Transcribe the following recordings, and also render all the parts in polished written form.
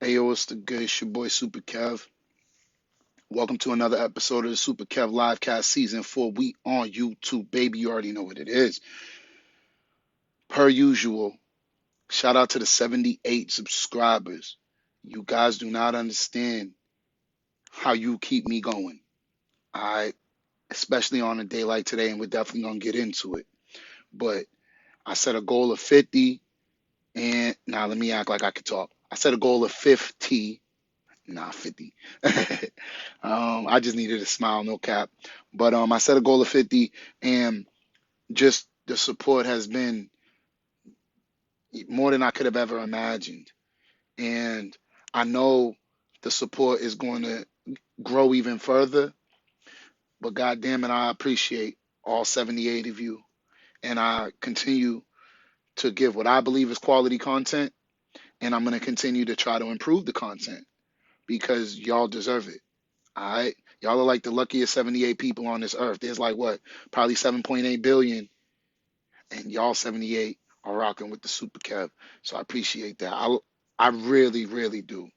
Hey yo, it's the good. It's your boy Super Kev. Welcome to another episode of the Super Kev Livecast Season 4. We on YouTube, baby. You already know what it is. Per usual, shout out to the 78 subscribers. You guys do not understand how you keep me going. I, especially on a day like today, and we're definitely gonna get into it. But I set a goal of 50, and now let me act like I could talk. I set a goal of 50. Nah, 50. I just needed a smile, no cap. But I set a goal of 50, and just the support has been more than I could have ever imagined. And I know the support is going to grow even further, but God damn it, I appreciate all 78 of you. And I continue to give what I believe is quality content, and I'm going to continue to try to improve the content because y'all deserve it. All right. Y'all are like the luckiest 78 people on this earth. There's like what? Probably 7.8 billion. And y'all 78 are rocking with the Super Kev. So I appreciate that. I really, really do.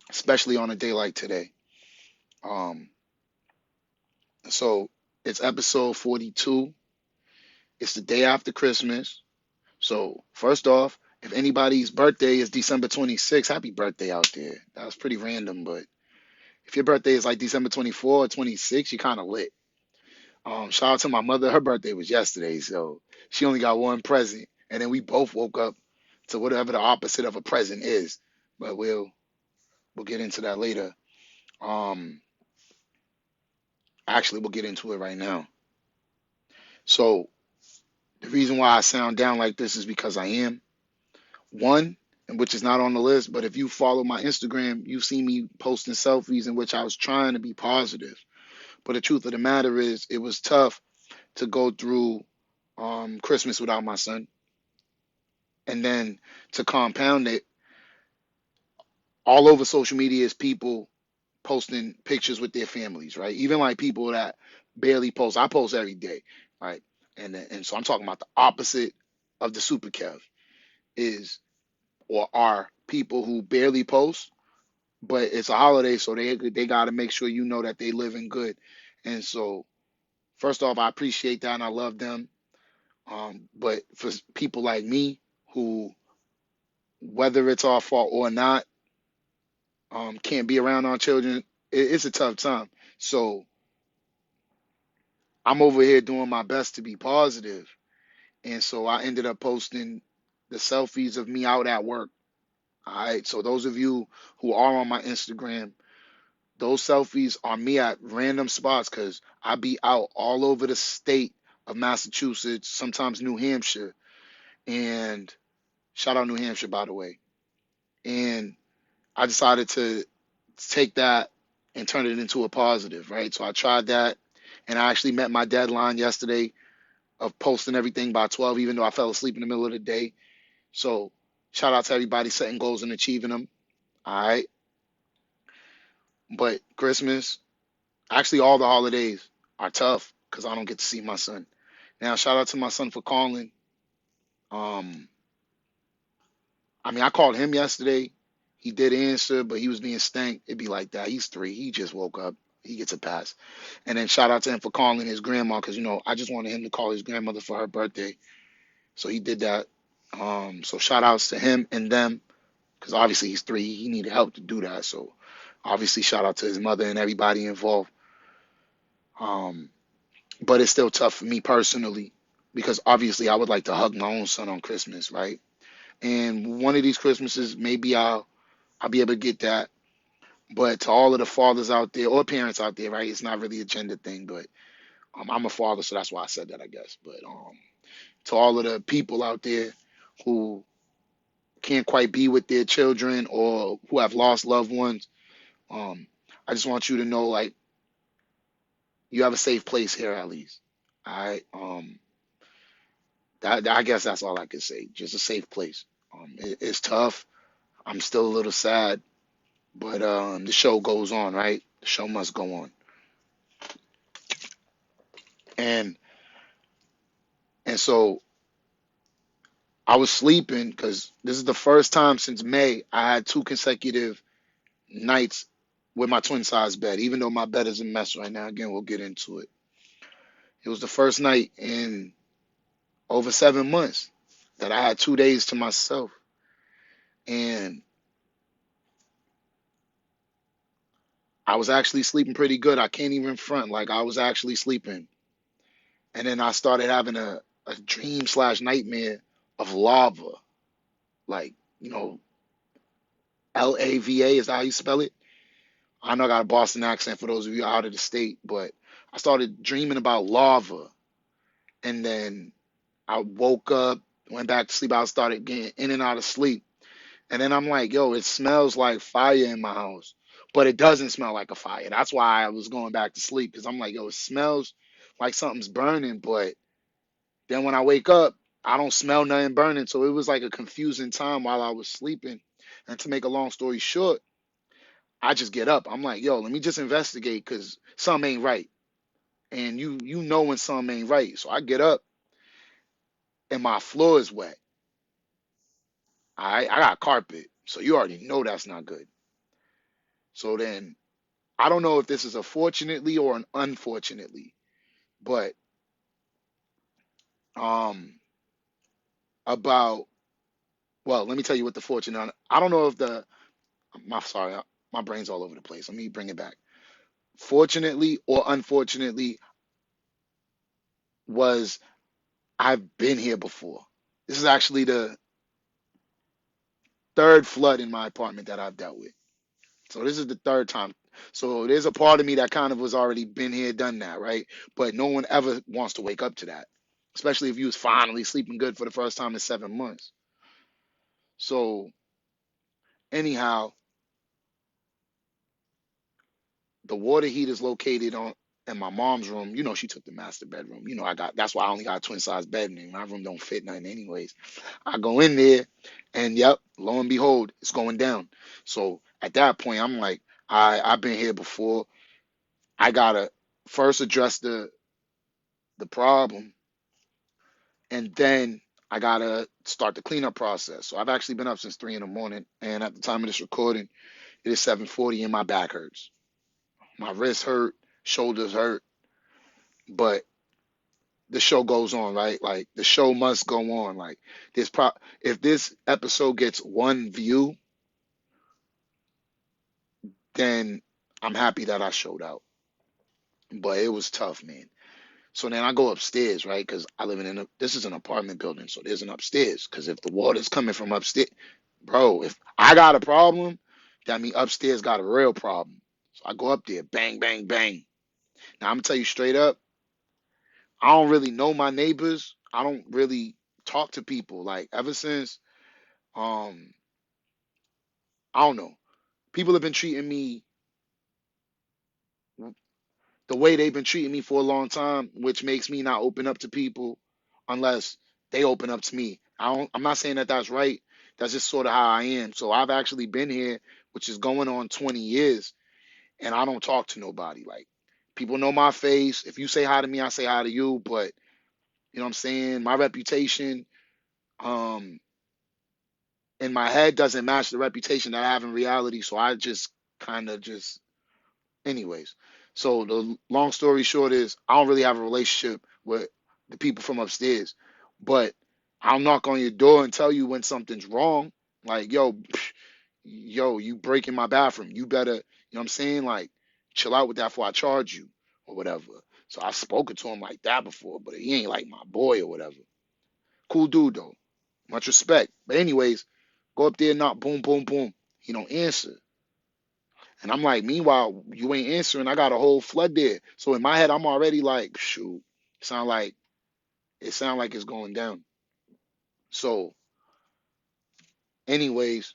Especially on a day like today. Um, so it's episode 42. It's the day after Christmas. So first off, if anybody's birthday is December 26th, happy birthday out there. That was pretty random, but if your birthday is like December 24 or 26, you're kind of lit. Shout out to my mother. Her birthday was yesterday, so she only got one present, and then we both woke up to whatever the opposite of a present is. But we'll get into that later. Um, Actually, we'll get into it right now. So the reason why I sound down like this is because I am one, and which is not on the list. But if you follow my Instagram, you've seen me posting selfies in which I was trying to be positive. But the truth of the matter is, it was tough to go through Christmas without my son. And then to compound it, all over social media is people posting pictures with their families, right? Even like people that barely post. I post every day, right? And so I'm talking about the opposite of the Super Kev is or are people who barely post, but it's a holiday, so they got to make sure you know that they living good. And so first off, I appreciate that and I love them. But for people like me who, whether it's our fault or not, can't be around our children, it's a tough time. So I'm over here doing my best to be positive, and so I ended up posting the selfies of me out at work. All right, so those of you who are on my Instagram, those selfies are me at random spots because I be out all over the state of Massachusetts, sometimes New Hampshire, and shout out New Hampshire by the way. And I decided to take that and turn it into a positive, right? So I tried that, and I actually met my deadline yesterday of posting everything by 12, even though I fell asleep in the middle of the day. So shout out to everybody setting goals and achieving them. All right. But Christmas, actually all the holidays are tough because I don't get to see my son. Now, shout out to my son for calling. Um, I mean, I called him yesterday. He did answer, but he was being stank. It'd be like that. He's 3. He just woke up. He gets a pass. And then shout out to him for calling his grandma because, I just wanted him to call his grandmother for her birthday. So he did that. So shout outs to him and them because obviously he's 3. He needed help to do that. So obviously shout out to his mother and everybody involved. Um, but it's still tough for me personally because obviously I would like to hug my own son on Christmas, right? And one of these Christmases, maybe I'll be able to get that. But to all of the fathers out there or parents out there, right? It's not really a gender thing, but I'm a father, so that's why I said that, I guess. But to all of the people out there who can't quite be with their children or who have lost loved ones, um, I just want you to know, like, you have a safe place here at least. All right. I guess that's all I can say. Just a safe place. It's tough. I'm still a little sad, but the show goes on, right? The show must go on. And and so I was sleeping because this is the first time since May I had 2 consecutive nights with my twin size bed, even though my bed is a mess right now. Again, we'll get into it. It was the first night in over 7 months that I had 2 days to myself. And I was actually sleeping pretty good. I can't even front. Like, I was actually sleeping. And then I started having a dream slash nightmare of lava. Like, you know, LAVA, is that how you spell it? I know I got a Boston accent for those of you out of the state, but I started dreaming about lava. And then I woke up, went back to sleep. I started getting in and out of sleep. And then I'm like, yo, it smells like fire in my house, but it doesn't smell like a fire. That's why I was going back to sleep, because I'm like, yo, it smells like something's burning. But then when I wake up, I don't smell nothing burning. So it was like a confusing time while I was sleeping. And to make a long story short, I just get up. I'm like, yo, let me just investigate because something ain't right. And you know when something ain't right. So I get up and my floor is wet. I got carpet. So you already know that's not good. So then I don't know if this is a fortunately or an unfortunately, but um about well, let me tell you what the fortunate. I don't know if the my sorry, my brain's all over the place. Let me bring it back. Fortunately or unfortunately was I've been here before. This is actually the third flood in my apartment that I've dealt with. So this is the third time. So there's a part of me that kind of was already been here, done that, right? But no one ever wants to wake up to that, especially if you was finally sleeping good for the first time in 7 months. So anyhow, the water heat is located on in my mom's room. You know, she took the master bedroom. You know, I got that's why I only got a twin size bed in my room. Don't fit nothing anyways. I go in there, and yep, lo and behold, it's going down. So at that point, I'm like, I've been here before. I gotta first address the problem, and then I gotta start the cleanup process. So I've actually been up since 3 in the morning, and at the time of this recording, it is 7:40, and my back hurts. My wrists hurt, shoulders hurt, but the show goes on, right? Like the show must go on. Like if this episode gets 1 view, then I'm happy that I showed out. But it was tough, man. So then I go upstairs, right? Because I live in this is an apartment building, so there's an upstairs. Because if the water's coming from upstairs, bro, if I got a problem, that means upstairs got a real problem. So I go up there, bang, bang, bang. Now I'm gonna tell you straight up, I don't really know my neighbors. I don't really talk to people. Like ever since, um, I don't know. People have been treating me the way they've been treating me for a long time, which makes me not open up to people unless they open up to me. I'm not saying that that's right. That's just sort of how I am. So I've actually been here, which is going on 20 years, and I don't talk to nobody. Like people know my face. If you say hi to me, I say hi to you. But you know what I'm saying? My reputation, um, in my head doesn't match the reputation that I have in reality. So I just kind of just anyways. So the long story short is I don't really have a relationship with the people from upstairs, but I'll knock on your door and tell you when something's wrong. Like, yo, yo, you breaking my bathroom. You better, you know what I'm saying? Like, chill out with that before I charge you or whatever. So I've spoken to him like that before, but he ain't like my boy or whatever. Cool dude though. Much respect. But anyways, go up there, knock, boom, boom, boom. He don't answer. And I'm like, meanwhile, you ain't answering. I got a whole flood there. So in my head, I'm already like, shoot, sound like sound like it's going down. So, anyways,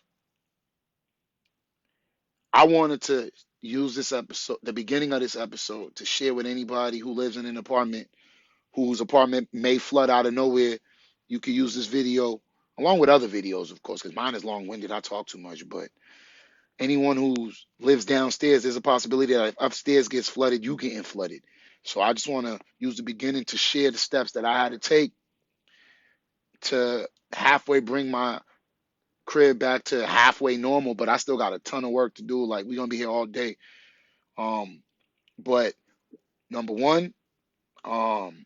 I wanted to use this episode, the beginning of this episode, to share with anybody who lives in an apartment whose apartment may flood out of nowhere. You could use this video along with other videos, of course, because mine is long-winded. I talk too much, but anyone who lives downstairs, there's a possibility that if upstairs gets flooded, you getting flooded. So I just want to use the beginning to share the steps that I had to take to halfway bring my crib back to halfway normal, but I still got a ton of work to do. Like, we're gonna be here all day. Um, but number one, um,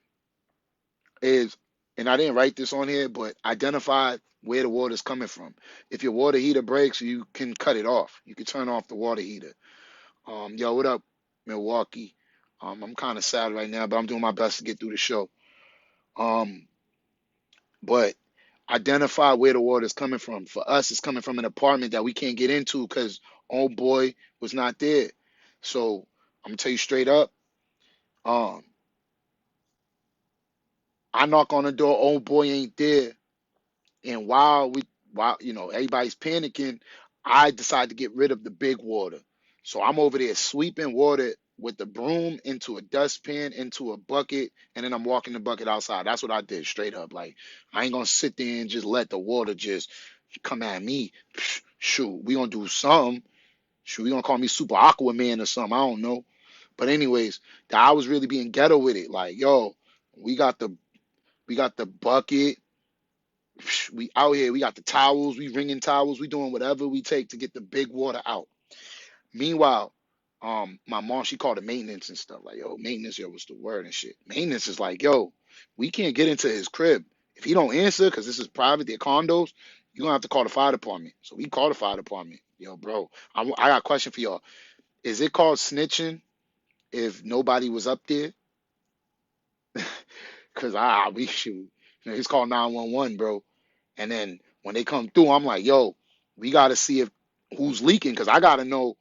is, and I didn't write this on here, but identify where the water's coming from. If your water heater breaks, you can cut it off. You can turn off the water heater. Yo, what up, Milwaukee? I'm kind of sad right now, but I'm doing my best to get through the show. Um, but identify where the water is coming from. For us, it's coming from an apartment that we can't get into because old boy was not there. So I'm gonna tell you straight up. Um, I knock on the door, old boy ain't there, and while everybody's panicking, I decide to get rid of the big water. So I'm over there sweeping water with the broom into a dustpan, into a bucket, and then I'm walking the bucket outside. That's what I did, straight up. Like, I ain't gonna sit there and just let the water just come at me. Shoot, we gonna do something. Shoot, we gonna call me Super Aquaman or something. I don't know. But anyways, I was really being ghetto with it. Like, yo, we got the bucket. We out here, we got the towels, we wringing towels, we doing whatever we take to get the big water out. Meanwhile, my mom, she called it maintenance and stuff. Like, yo, maintenance, yo, what's the word and shit. Maintenance is like, yo, we can't get into his crib. If he don't answer, because this is private, they're condos, you're gonna have to call the fire department. So we call the fire department. Yo, bro, I got a question for y'all. Is it called snitching if nobody was up there? Cause we shoot. It's called 911, bro. And then when they come through, I'm like, yo, we got to see if who's leaking because I got to know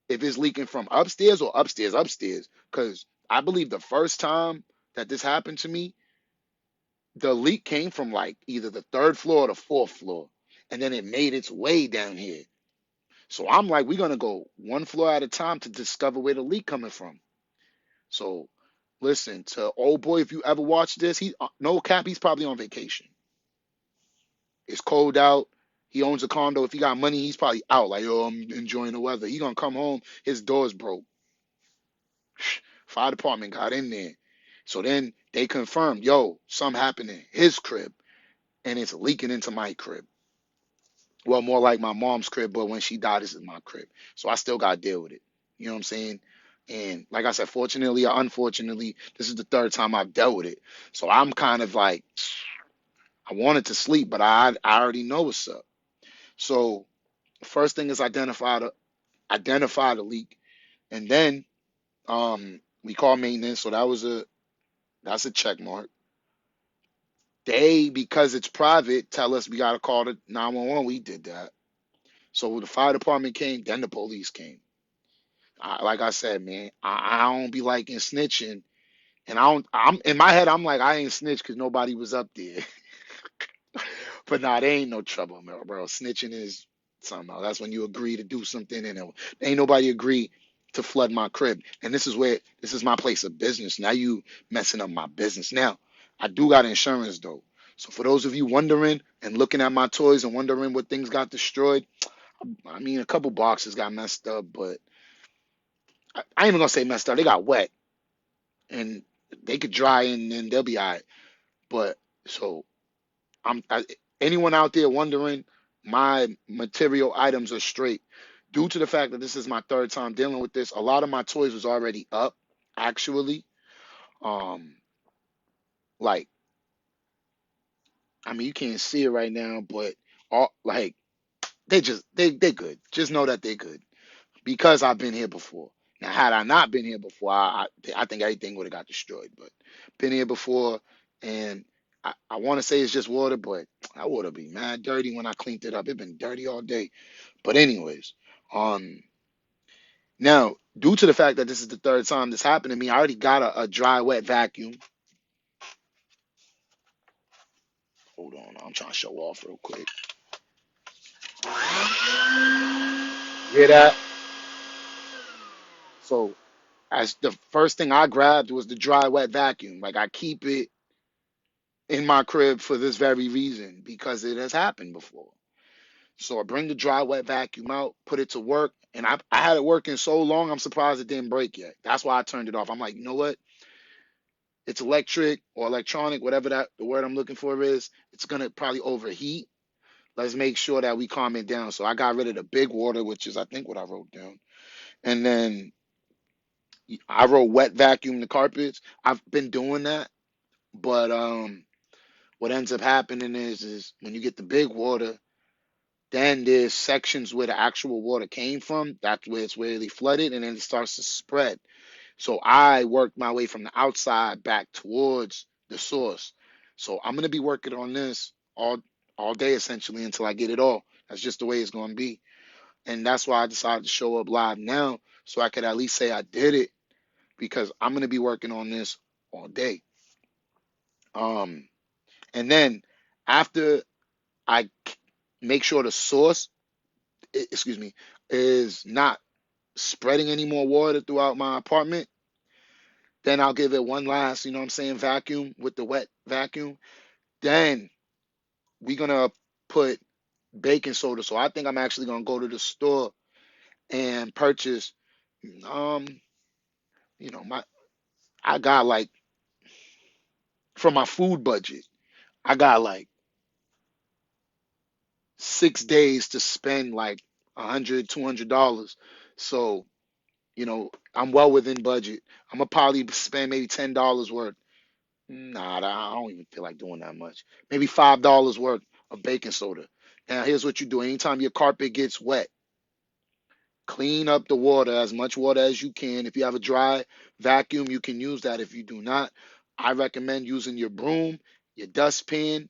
if it's leaking from upstairs or upstairs. Because I believe the first time that this happened to me, the leak came from like either the third floor or the fourth floor. And then it made its way down here. So I'm like, we're going to go one floor at a time to discover where the leak coming from. So listen, to old boy, if you ever watch this, he no cap, he's probably on vacation. It's cold out. He owns a condo. If he got money, he's probably out. Like, yo, I'm enjoying the weather. He gonna come home. His door's broke. Fire department got in there. So then they confirmed, yo, something happened in his crib, and it's leaking into my crib. Well, more like my mom's crib, but when she died, this is my crib. So I still gotta deal with it. You know what I'm saying? And like I said, fortunately or unfortunately, this is the third time I've dealt with it. So I'm kind of like, I wanted to sleep, but I already know what's up. So first thing is identify the leak, and then we call maintenance. So that's a check mark. They, because it's private, tell us we gotta call the 911. We did that. So the fire department came, then the police came. Like I said, man, I don't be liking snitching, and I don't. I'm in my head, I'm like, I ain't snitch because nobody was up there. But nah, there ain't no trouble, bro. Snitching is something else. That's when you agree to do something, and ain't nobody agree to flood my crib. And this is my place of business. Now you messing up my business. Now, I do got insurance though. So for those of you wondering and looking at my toys and wondering what things got destroyed, I mean, a couple boxes got messed up, but I ain't even gonna say messed up. They got wet, and they could dry and then they'll be all right. But so I, anyone out there wondering, my material items are straight. Due to the fact that this is my third time dealing with this, a lot of my toys was already up, actually. Um, like, I mean, you can't see it right now, but all like they good. Just know that they good because I've been here before. Now, had I not been here before, I think everything would have got destroyed. But been here before, and I want to say it's just water, but that water be mad dirty when I cleaned it up. It been dirty all day. But anyways, um, now due to the fact that this is the third time this happened to me, I already got a dry wet vacuum. Hold on, I'm trying to show off real quick. Hear that? So as the first thing I grabbed was the dry wet vacuum. Like, I keep it in my crib for this very reason because it has happened before. So I bring the dry wet vacuum out, put it to work, and I had it working so long, I'm surprised it didn't break yet. That's why I turned it off. I'm like, you know what? it's electric or electronic, whatever that the word I'm looking for is, it's gonna probably overheat. Let's make sure that we calm it down. So I got rid of the big water, which is I think what I wrote down. And then I wrote wet vacuum the carpets. I've been doing that, but what ends up happening is when you get the big water, then there's sections where the actual water came from. That's where it's really flooded, and then it starts to spread. So I worked my way from the outside back towards the source. So I'm gonna be working on this all day essentially until I get it all. That's just the way it's gonna be. And that's why I decided to show up live now so I could at least say I did it because I'm gonna be working on this all day. Um, and then after I make sure the source, excuse me, is not spreading any more water throughout my apartment, then I'll give it one last, you know what I'm saying, vacuum with the wet vacuum. Then we're gonna put baking soda. So I think I'm actually gonna go to the store and purchase um, my I got like for my food budget, I got like 6 days to spend like $100, $200. So, I'm well within budget. I'm gonna probably spend maybe $10 worth. Nah, I don't even feel like doing that much. Maybe $5 worth of baking soda. Now, here's what you do. Anytime your carpet gets wet, clean up the water, as much water as you can. If you have a dry vacuum, you can use that. If you do not, I recommend using your broom, your dustpan,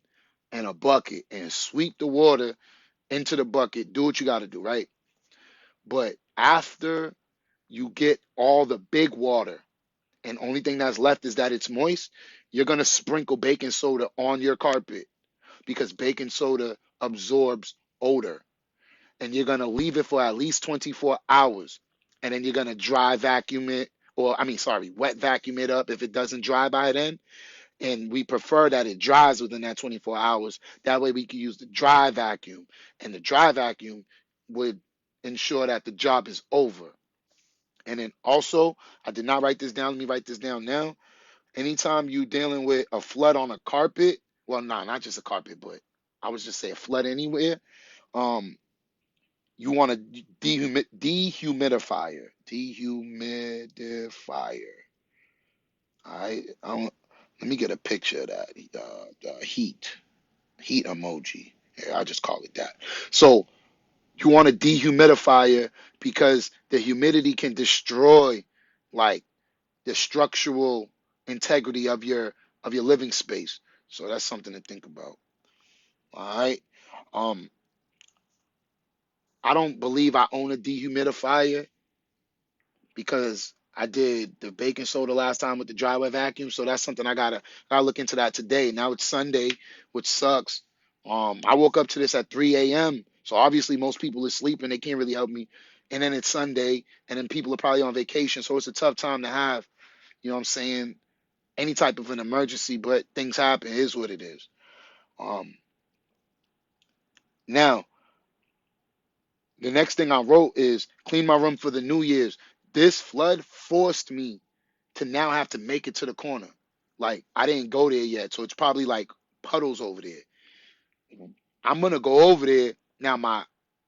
and a bucket and sweep the water into the bucket. Do what you got to do, right? But after you get all the big water and only thing that's left is that it's moist, you're going to sprinkle baking soda on your carpet because baking soda absorbs odor. And you're going to leave it for at least 24 hours. And then you're going to dry vacuum it, or I mean, sorry, wet vacuum it up if it doesn't dry by then. And we prefer that it dries within that 24 hours. That way we can use the dry vacuum. And the dry vacuum would ensure that the job is over. And then also, I did not write this down. Let me write this down now. Anytime you dealing with a flood on a carpet, well, not just a carpet, but I would just say a flood anywhere. Um, you want a dehumidifier. Dehumidifier. All right. Let me get a picture of that. The heat emoji. Yeah, I'll just call it that. So you want a dehumidifier because the humidity can destroy like the structural integrity of your living space. So that's something to think about. All right. Um, I don't believe I own a dehumidifier because I did the baking soda last time with the dry wet vacuum. So that's something I gotta look into that today. Now it's Sunday, which sucks. I woke up to this at 3 a.m. So obviously most people are sleeping, they can't really help me. And then it's Sunday, and then people are probably on vacation, so it's a tough time to have, you know what I'm saying, any type of an emergency, but things happen. It is what it is. Um, Now, the next thing I wrote is clean my room for the New Year's. This flood forced me to now have to make it to the corner. Like I didn't go there yet, so it's probably like puddles over there. I'm gonna go over there now.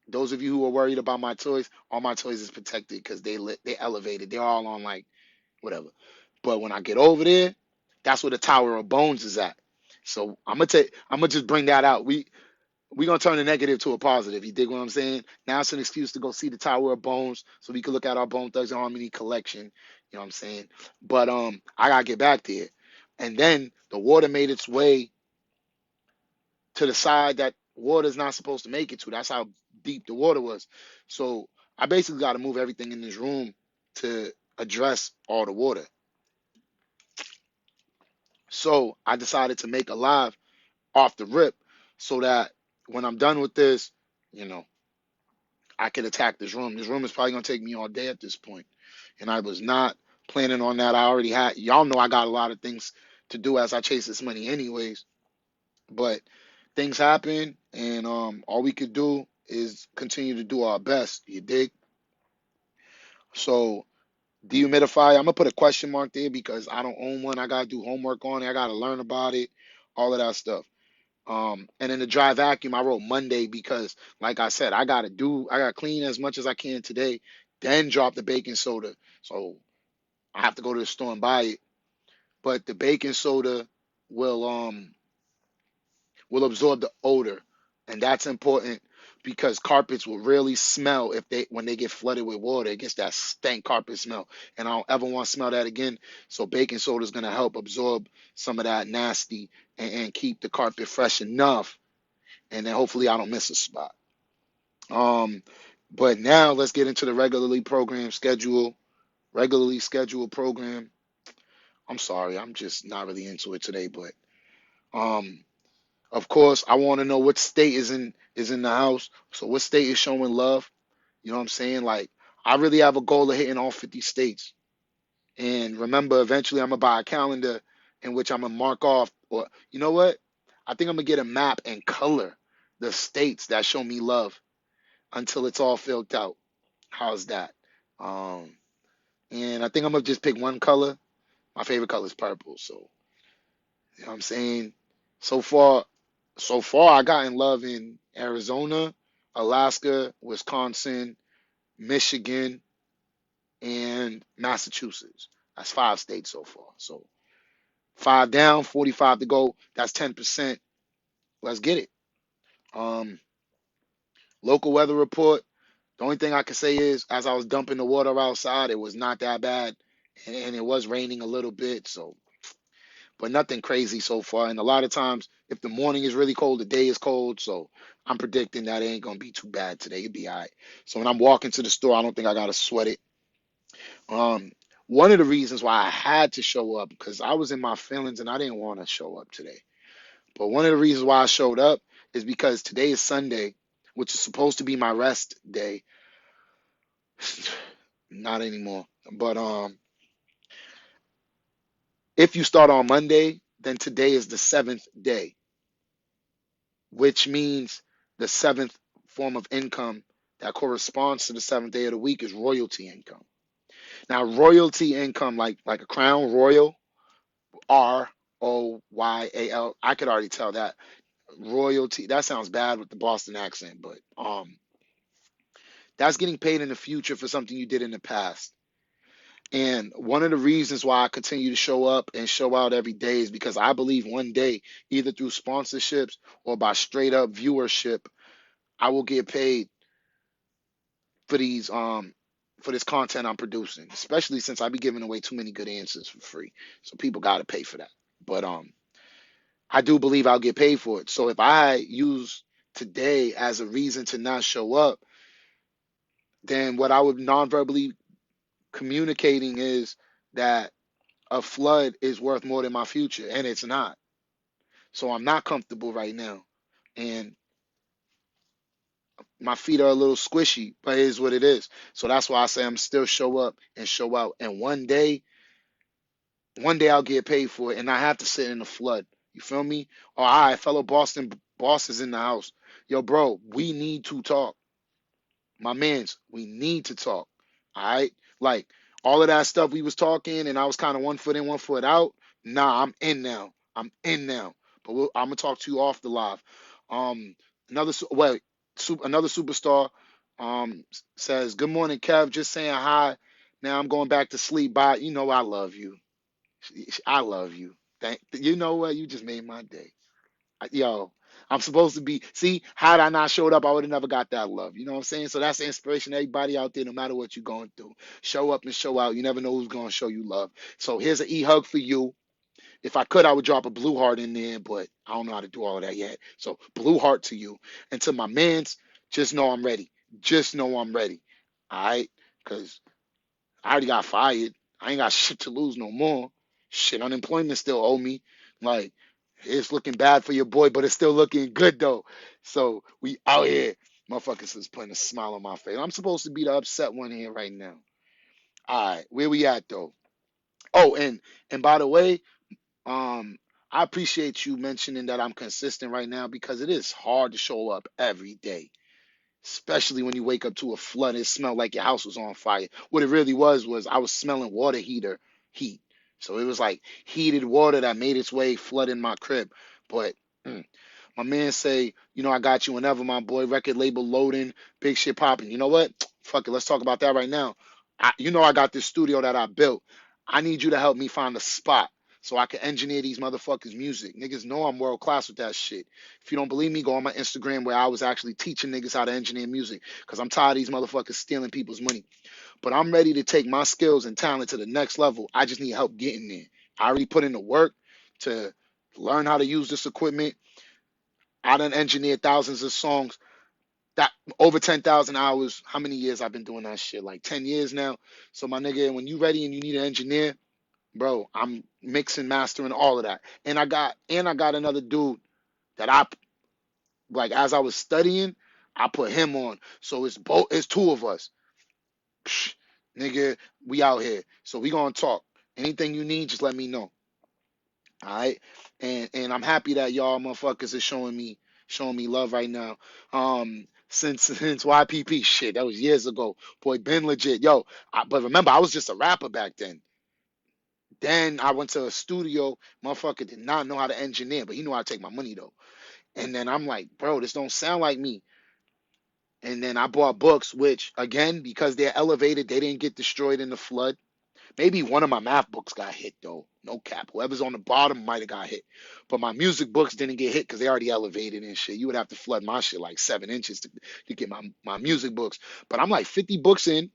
Those of you who are worried about my toys, all my toys is protected because they elevated. They're all on like whatever. But when I get over there, that's where the Tower of Bones is at. So I'm gonna just bring that out. We gonna turn a negative to a positive. You dig what I'm saying? Now it's an excuse to go see the Tower of Bones, so we can look at our Bone Thugs and Harmony collection. You know what I'm saying? But I gotta get back there, and then the water made its way to the side that water's not supposed to make it to. That's how deep the water was. So I basically got to move everything in this room to address all the water. So I decided to make a live off the rip so that when I'm done with this, you know, I could attack this room. This room is probably gonna take me all day at this point, and I was not planning on that. I already had y'all know I got a lot of things to do as I chase this money, anyways. But things happen, and all we could do is continue to do our best. You dig? So Dehumidifier, I'm gonna put a question mark there because I don't own one. I gotta do homework on it. I gotta learn about it, all of that stuff. And then the dry vacuum, I wrote Monday because, like I said, I gotta clean as much as I can today, then drop the baking soda. So I have to go to the store and buy it. But the baking soda will um will absorb the odor, and that's important because carpets will really smell if they when they get flooded with water. It gets that stank carpet smell, and I don't ever want to smell that again. So baking soda is gonna help absorb some of that nasty and keep the carpet fresh enough, and then hopefully I don't miss a spot. Um, but now let's get into the regularly scheduled program. I'm sorry, I'm just not really into it today, but um. Of course, I want to know what state is in the house. So what state is showing love? You know what I'm saying? Like I really have a goal of hitting all 50 states. And remember, eventually I'm gonna buy a calendar in which I'm gonna mark off. Or you know what? I think I'm gonna get a map and color the states that show me love until it's all filled out. How's that? Um, and I think I'm gonna just pick one color. My favorite color is purple. So you know what I'm saying? So far, I got in love in Arizona, Alaska, Wisconsin, Michigan, and Massachusetts. That's 5 states so far. So 5 down, 45 to go. That's 10%. Let's get it. Um, Local weather report. The only thing I can say is, as I was dumping the water outside, it was not that bad, and it was raining a little bit. So but nothing crazy so far. And a lot of times, if the morning is really cold, the day is cold. So I'm predicting that it ain't gonna be too bad today. It'll be all right. So when I'm walking to the store, I don't think I gotta sweat it. Um, One of the reasons why I had to show up because I was in my feelings and I didn't want to show up today. But one of the reasons why I showed up is because today is Sunday, which is supposed to be my rest day. Not anymore. But if you start on Monday, then today is the seventh day, which means the seventh form of income that corresponds to the seventh day of the week is royalty income. Now, royalty income, like a crown royal, Royal, I could already tell that royalty. That sounds bad with the Boston accent, but that's getting paid in the future for something you did in the past. And one of the reasons why I continue to show up and show out every day is because I believe one day, either through sponsorships or by straight up viewership, I will get paid for these for this content I'm producing, especially since I be giving away too many good answers for free. So people gotta pay for that. But I do believe I'll get paid for it. So if I use today as a reason to not show up, then what I would non-verbally communicating is that a flood is worth more than my future, and it's not. So I'm not comfortable right now. And my feet are a little squishy, but it is what it is. So that's why I say I'm still show up and show out. And one day I'll get paid for it, and I have to sit in the flood. You feel me? All right, fellow Boston bosses in the house. Yo, bro, we need to talk. My mans, we need to talk. All right, like all of that stuff we was talking, and I was kind of 1 foot in, 1 foot out. Nah, I'm in now. I'm in now. But I'm gonna talk to you off the live. Um, another superstar says, "Good morning, Kev. Just saying hi. Now I'm going back to sleep. Bye. You know I love you. I love you. Thank you. Know what? You just made my day. Yo, I'm supposed to be. See, had I not showed up, I would have never got that love. You know what I'm saying? So that's the inspiration. To everybody out there, no matter what you're going through, show up and show out. You never know who's going to show you love. So here's an e-hug for you. If I could, I would drop a blue heart in there, but I don't know how to do all of that yet. So blue heart to you. And to my mans, just know I'm ready. Just know I'm ready. All right? Because I already got fired. I ain't got shit to lose no more. Shit, unemployment still owe me. Like, it's looking bad for your boy, but it's still looking good though. So we out here. Motherfuckers is putting a smile on my face. I'm supposed to be the upset one here right now. All right, where we at though? Oh, and by the way, I appreciate you mentioning that I'm consistent right now because it is hard to show up every day. especially when you wake up to a flood and it smelled like your house was on fire. What it really was I was smelling water heater heat. So it was like heated water that made its way flooding my crib. But my man say, I got you whenever, my boy. Record label loading, big shit popping. You know what? Fuck it, let's talk about that right now. I got this studio that I built. I need you to help me find a spot so I can engineer these motherfuckers' music. Niggas know I'm world class with that shit. If you don't believe me, go on my Instagram where I was actually teaching niggas how to engineer music because I'm tired of these motherfuckers stealing people's money. But I'm ready to take my skills and talent to the next level. I just need help getting there. I already put in the work to learn how to use this equipment. I done engineered thousands of songs. That over 10,000 hours. How many years I've been doing that shit? Like 10 years now. So my nigga, when you ready and you need an engineer, bro, I'm mixing, mastering, all of that. And I got another dude that I like as I was studying, I put him on. So it's two of us. Psh, nigga, we out here. So we gonna talk. Anything you need, just let me know. All right. And I'm happy that y'all motherfuckers are showing me love right now. Since YPP shit, that was years ago. Boy, been legit. Yo, but remember, I was just a rapper back then. Then I went to a studio. Motherfucker did not know how to engineer, but he knew how to take my money though. And then I'm like, bro, this don't sound like me. And then I bought books, which again, because they're elevated, they didn't get destroyed in the flood. Maybe one of my math books got hit though. No cap. Whoever's on the bottom might have got hit. But my music books didn't get hit because they already elevated and shit. You would have to flood my shit like 7 inches to get my music books. But I'm like 50 books in.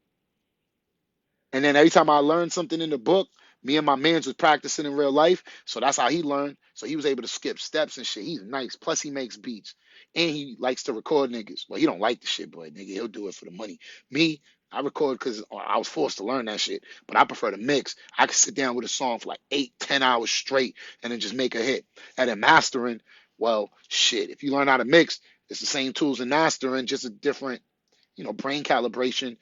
And then every time I learned something in the book, me and my mans was practicing in real life. So that's how he learned. So he was able to skip steps and shit. He's nice. Plus he makes beats. And he likes to record niggas. Well, he don't like the shit, but nigga, he'll do it for the money. Me, I record because I was forced to learn that shit. But I prefer to mix. I could sit down with a song for like 8, 10 hours straight and then just make a hit. And then mastering, well, shit. If you learn how to mix, it's the same tools in mastering, just a different, brain calibration.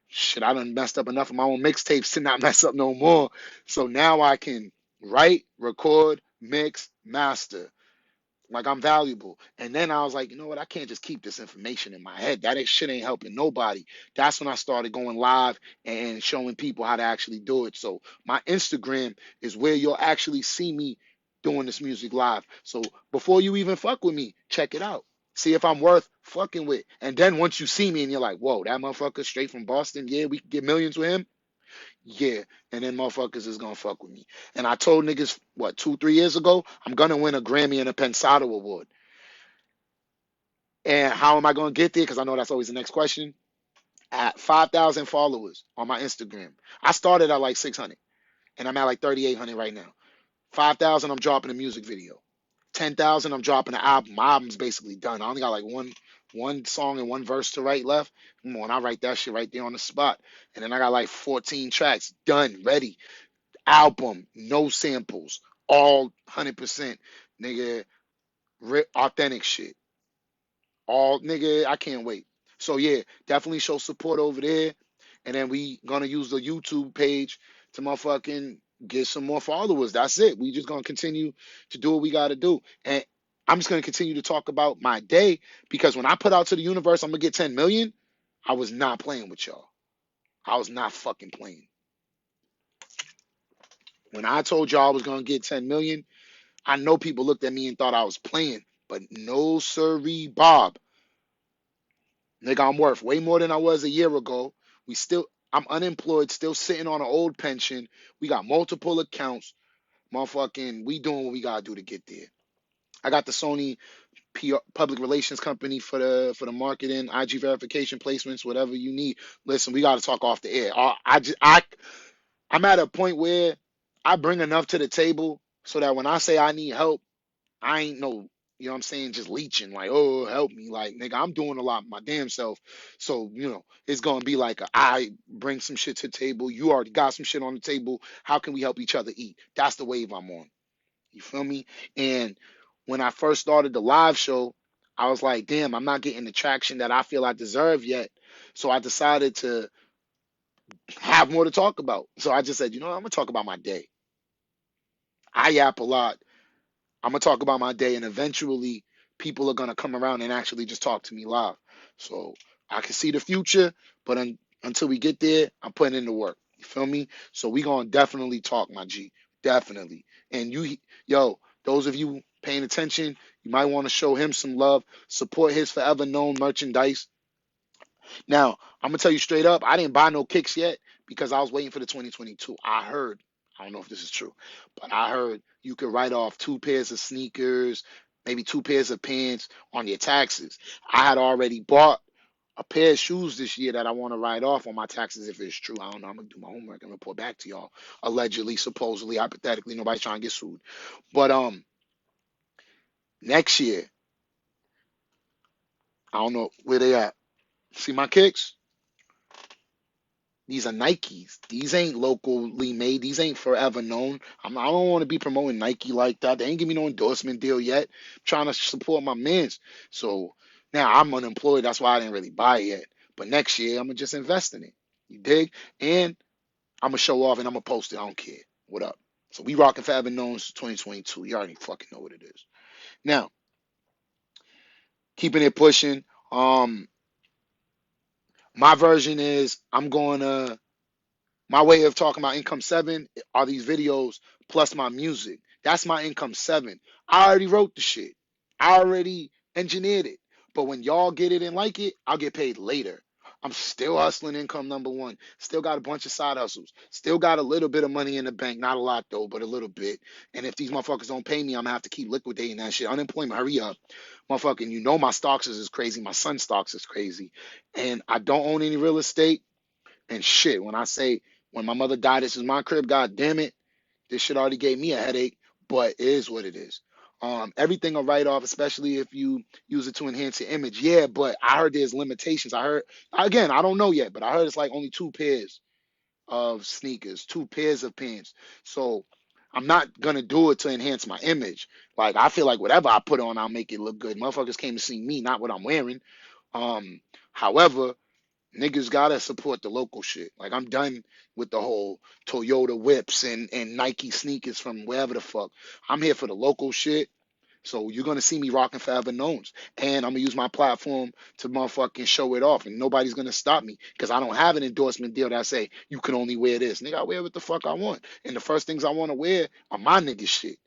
Shit, I done messed up enough of my own mixtapes to not mess up no more. So now I can write, record, mix, master. Like I'm valuable. And then I was like, you know what? I can't just keep this information in my head. Shit ain't helping nobody. That's when I started going live and showing people how to actually do it. So my Instagram is where you'll actually see me doing this music live. So before you even fuck with me, check it out. See if I'm worth fucking with. And then once you see me and you're like, whoa, that motherfucker straight from Boston, yeah, we can get millions with him. Yeah, and then motherfuckers is gonna fuck with me. And I told niggas, what, 2, 3 years ago, I'm gonna win a Grammy and a Pensado Award. And how am I gonna get there? Because I know that's always the next question. At 5,000 followers on my Instagram. I started at like 600, and I'm at like 3,800 right now. 5,000, I'm dropping a music video. 10,000, I'm dropping an album. My album's basically done. I only got like one song and one verse to write left. Come on, I write that shit right there on the spot. And then I got like 14 tracks done, ready. Album, no samples, all 100%, nigga, authentic shit. All nigga, I can't wait. So yeah, definitely show support over there, and then we gonna use the YouTube page to motherfucking get some more followers. That's it. We just gonna continue to do what we gotta do, and I'm just gonna continue to talk about my day because when I put out to the universe, I'm gonna get 10 million. I was not playing with y'all. I was not fucking playing. When I told y'all I was gonna get 10 million, I know people looked at me and thought I was playing, but no sirree, Bob. Nigga, I'm worth way more than I was a year ago. I'm unemployed, still sitting on an old pension. We got multiple accounts. Motherfucking, we doing what we gotta do to get there. I got the Sony PR, public relations company for the marketing, IG verification placements, whatever you need. Listen, we gotta talk off the air. I'm at a point where I bring enough to the table so that when I say I need help, I ain't no, you know what I'm saying, just leeching, like, oh, help me. Like, nigga, I'm doing a lot my damn self. So, it's gonna be like I bring some shit to the table. You already got some shit on the table. How can we help each other eat? That's the wave I'm on. You feel me? And when I first started the live show, I was like, damn, I'm not getting the traction that I feel I deserve yet. So I decided to have more to talk about. So I just said, I'm gonna talk about my day. I yap a lot. I'm gonna talk about my day, and eventually people are gonna come around and actually just talk to me live. So I can see the future, but until we get there, I'm putting in the work. You feel me? So we gonna definitely talk, my G. Definitely. And yo, those of you paying attention, you might want to show him some love. Support his forever known merchandise. Now, I'm gonna tell you straight up, I didn't buy no kicks yet because I was waiting for the 2022. I don't know if this is true, but I heard you could write off 2 pairs of sneakers, maybe 2 pairs of pants on your taxes. I had already bought a pair of shoes this year that I want to write off on my taxes if it's true. I don't know. I'm gonna do my homework and report back to y'all. Allegedly, supposedly, hypothetically, nobody's trying to get sued. But next year, I don't know where they at. See my kicks? These are Nikes. These ain't locally made. These ain't forever known. I don't want to be promoting Nike like that. They ain't give me no endorsement deal yet. I'm trying to support my mans. So now I'm unemployed. That's why I didn't really buy it yet. But next year, I'm going to just invest in it. You dig? And I'm going to show off and I'm going to post it. I don't care. What up? So we rocking forever knowns 2022. You already fucking know what it is. Now, keeping it pushing. My version is my way of talking about income 7 are these videos plus my music. That's my income 7. I already wrote the shit. I already engineered it. But when y'all get it and like it, I'll get paid later. I'm still hustling income number 1. Still got a bunch of side hustles. Still got a little bit of money in the bank. Not a lot though, but a little bit. And if these motherfuckers don't pay me, I'm gonna have to keep liquidating that shit. Unemployment, hurry up. Motherfucking, my stocks is crazy. My son's stocks is crazy. And I don't own any real estate. And shit, when my mother died, this is my crib, god damn it. This shit already gave me a headache, but it is what it is. Everything a write off, especially if you use it to enhance your image. Yeah, but I heard there's limitations. Again, I don't know yet, but I heard it's like only 2 pairs of sneakers, 2 pairs of pants. So I'm not gonna do it to enhance my image. Like I feel like whatever I put on, I'll make it look good. Motherfuckers came to see me, not what I'm wearing. However, niggas gotta support the local shit. Like I'm done with the whole Toyota whips and Nike sneakers from wherever the fuck. I'm here for the local shit. So you're gonna see me rocking forever knowns. And I'm gonna use my platform to motherfucking show it off. And nobody's gonna stop me. Because I don't have an endorsement deal that say you can only wear this. Nigga, I wear what the fuck I want. And the first things I wanna wear are my nigga shit.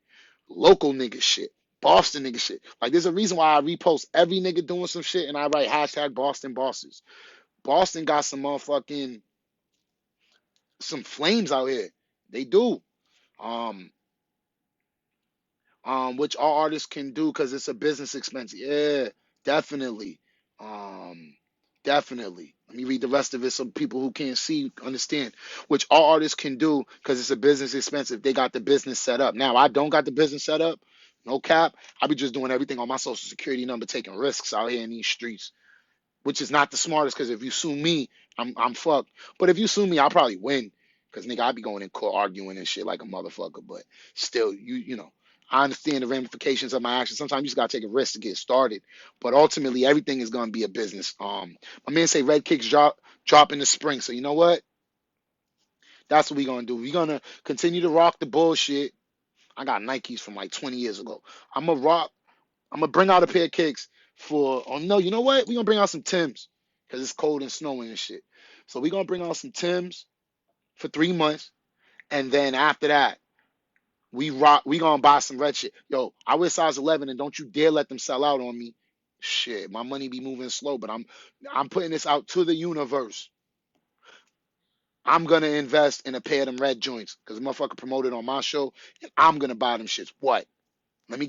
Local nigga shit. Boston nigga shit. Like there's a reason why I repost every nigga doing some shit and I write hashtag Boston bosses. Boston got some flames out here. They do. Um, which all artists can do because it's a business expense. Yeah, definitely. Um, definitely. Let me read the rest of it so people who can't see understand. Which all artists can do because it's a business expense if they got the business set up. Now I don't got the business set up. No cap. I be just doing everything on my social security number, taking risks out here in these streets, which is not the smartest because if you sue me, I'm fucked. But if you sue me, I'll probably win because nigga, I be going in court arguing and shit like a motherfucker. But still, I understand the ramifications of my actions. Sometimes you just gotta take a risk to get started. But ultimately, everything is gonna be a business. My man say red kicks drop in the spring. So you know what? That's what we gonna do. We gonna continue to rock the bullshit. I got Nikes from like 20 years ago. I'm gonna rock. I'm gonna bring out a pair of kicks for. Oh no, you know what? We gonna bring out some Tims because it's cold and snowing and shit. So we gonna bring out some Tims for 3 months, and then after that, we rock. We gonna buy some red shit. Yo, I wear size 11, and don't you dare let them sell out on me. Shit, my money be moving slow, but I'm putting this out to the universe. I'm gonna invest in a pair of them red joints because the motherfucker promoted on my show, and I'm gonna buy them shits. What? Let me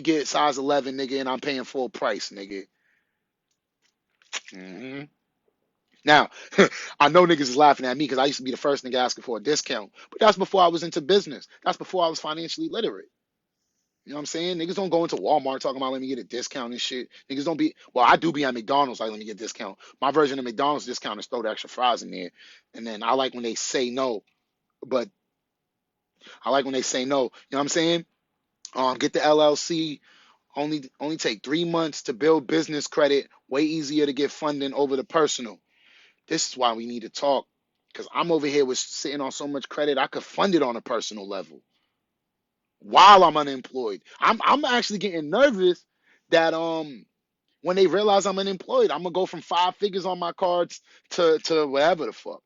get size 11, nigga, and I'm paying full price, nigga. hmm Now, I know niggas is laughing at me because I used to be the first nigga asking for a discount, but that's before I was into business. That's before I was financially literate. You know what I'm saying? Niggas don't go into Walmart talking about let me get a discount and shit. Niggas don't be, well, I do be at McDonald's like let me get a discount. My version of McDonald's discount is throw the extra fries in there. And then I like when they say no, but I like when they say no. You know what I'm saying? Get the LLC. Only take 3 months to build business credit. Way easier to get funding over the personal. This is why we need to talk. Because I'm over here with sitting on so much credit, I could fund it on a personal level while I'm unemployed. I'm actually getting nervous that when they realize I'm unemployed, I'm gonna go from 5 figures on my cards to whatever the fuck.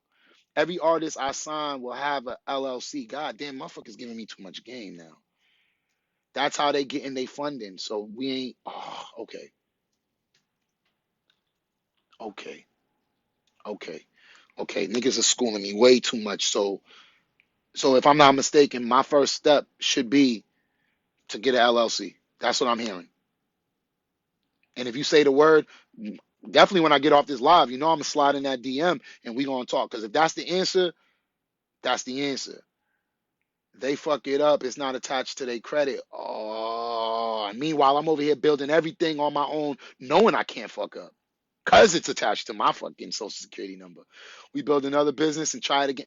Every artist I sign will have a LLC. God damn, motherfuckers giving me too much game now. That's how they getting their funding. So we ain't. Oh, okay, okay, okay, okay. Niggas are schooling me way too much. So if I'm not mistaken, my first step should be to get an LLC. That's what I'm hearing. And if you say the word, definitely when I get off this live, you know I'm gonna slide in that DM and we gonna talk. Because if that's the answer, that's the answer. They fuck it up, it's not attached to their credit. Oh, and meanwhile, I'm over here building everything on my own, knowing I can't fuck up. Because it's attached to my fucking social security number. We build another business and try it again.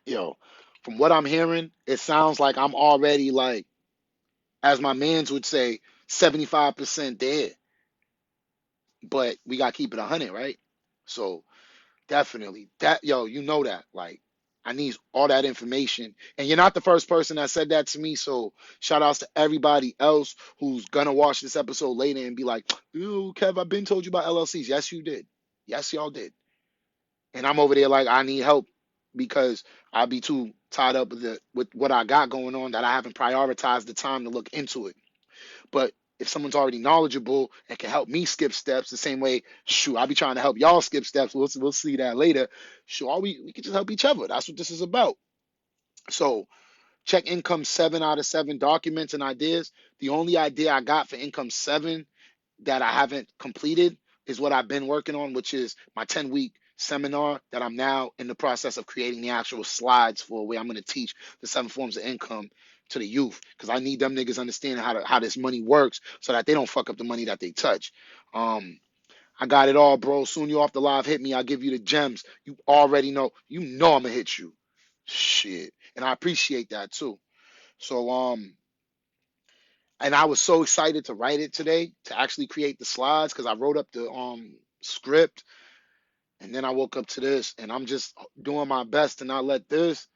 Yo, from what I'm hearing, it sounds like I'm already like, as my mans would say, 75% there. But we gotta keep it 100, right? So definitely that, yo, you know that. Like, I need all that information. And you're not the first person that said that to me. So shout outs to everybody else who's gonna watch this episode later and be like, "Ooh, Kev, I've been told you about LLCs." Yes, you did. Yes, y'all did. And I'm over there like I need help because I'll be too tied up with what I got going on that I haven't prioritized the time to look into it. But if someone's already knowledgeable and can help me skip steps the same way, shoot, I'll be trying to help y'all skip steps. We'll see that later. Sure, we can just help each other. That's what this is about. So check income 7 out of 7 documents and ideas. The only idea I got for income 7 that I haven't completed is what I've been working on, which is my 10-week seminar that I'm now in the process of creating the actual slides for, where I'm going to teach the 7 forms of income to the youth, because I need them niggas understanding how this money works so that they don't fuck up the money that they touch. I got it all, bro. Soon you off the live, hit me. I'll give you the gems. You already know. You know I'm gonna hit you. Shit. And I appreciate that too. So and I was so excited to write it today, to actually create the slides, because I wrote up the script, and then I woke up to this, and I'm just doing my best to not let this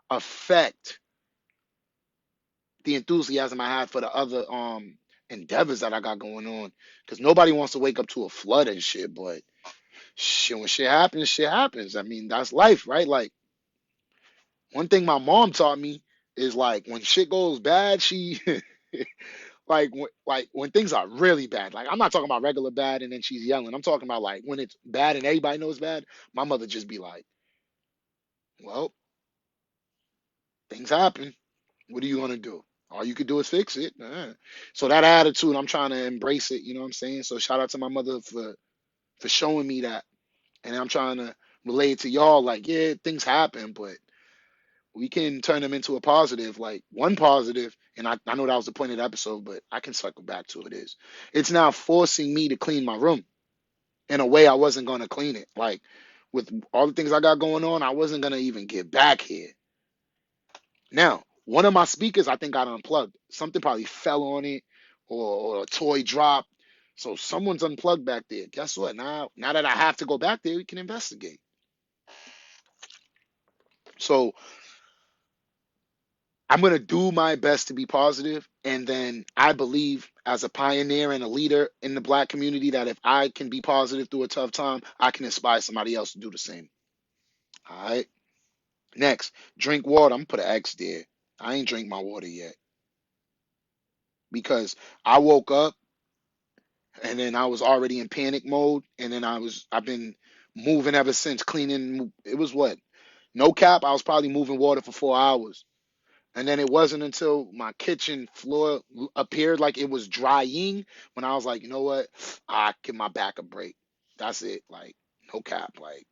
affect the enthusiasm I had for the other endeavors that I got going on. Because nobody wants to wake up to a flood and shit, but shit, when shit happens, shit happens. I mean, that's life, right? Like, one thing my mom taught me is, like, when shit goes bad, she like when things are really bad. Like, I'm not talking about regular bad and then she's yelling. I'm talking about like when it's bad and everybody knows bad. My mother just be like, "Well, things happen. What are you gonna do? All you could do is fix it." So that attitude, I'm trying to embrace it. You know what I'm saying? So shout out to my mother for showing me that, and I'm trying to relate to y'all. Like, yeah, things happen, but we can turn them into a positive, like one positive. And I know that was the point of the episode, but I can circle back to it. Is it's now forcing me to clean my room in a way I wasn't going to clean it. Like, with all the things I got going on, I wasn't going to even get back here. Now, one of my speakers, I think, got unplugged. Something probably fell on it, or a toy dropped. So someone's unplugged back there. Guess what? Now that I have to go back there, we can investigate. So I'm going to do my best to be positive. And then I believe, as a pioneer and a leader in the Black community, that if I can be positive through a tough time, I can inspire somebody else to do the same. All right. Next, drink water. I'm going to put an X there. I ain't drink my water yet, because I woke up and then I was already in panic mode. And then I've been moving ever since, cleaning. It was what? No cap. I was probably moving water for 4 hours. And then it wasn't until my kitchen floor appeared like it was drying when I was like, you know what? I give my back a break. That's it. Like, no cap. Like,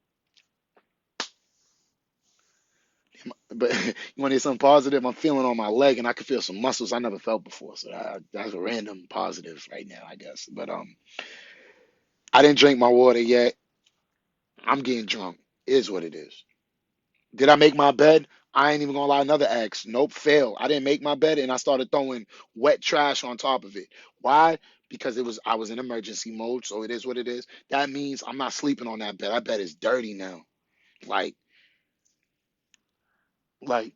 but you want to hear something positive? I'm feeling on my leg, and I can feel some muscles I never felt before. So that's a random positive right now, I guess. But I didn't drink my water yet. I'm getting drunk. It is what it is. Did I make my bed? I ain't even gonna lie, another X. Nope, fail. I didn't make my bed, and I started throwing wet trash on top of it. Why? Because I was in emergency mode, so it is what it is. That means I'm not sleeping on that bed. That bed is dirty now. Like, like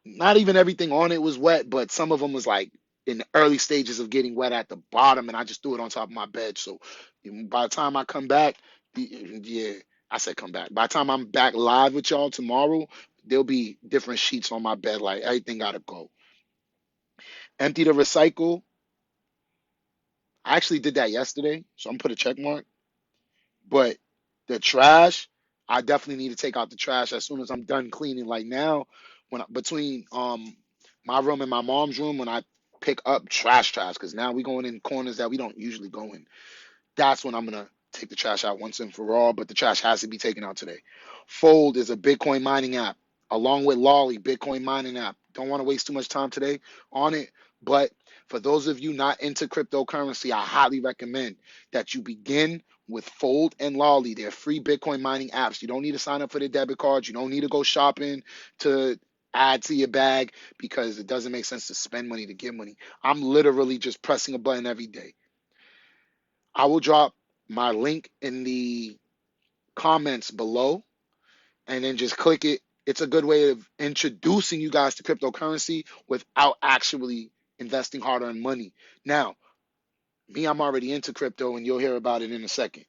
not even everything on it was wet, but some of them was like in the early stages of getting wet at the bottom, and I just threw it on top of my bed. So by the time I come back, yeah, I said come back. By the time I'm back live with y'all tomorrow, there'll be different sheets on my bed. Like everything gotta go. Empty the recycle. I actually did that yesterday, so I'm gonna put a check mark. But the trash, I definitely need to take out the trash as soon as I'm done cleaning. Like now, between my room and my mom's room, when I pick up trash, because now we going in corners that we don't usually go in. That's when I'm gonna take the trash out once and for all. But the trash has to be taken out today. Fold is a Bitcoin mining app, along with Lolli, Bitcoin mining app. Don't want to waste too much time today on it, but for those of you not into cryptocurrency, I highly recommend that you begin with Fold and Lolli. They're free Bitcoin mining apps. You don't need to sign up for the debit cards. You don't need to go shopping to add to your bag because it doesn't make sense to spend money to give money. I'm literally just pressing a button every day. I will drop my link in the comments below and then just click it. It's a good way of introducing you guys to cryptocurrency without actually investing hard-earned money. Now, me, I'm already into crypto, and you'll hear about it in a second.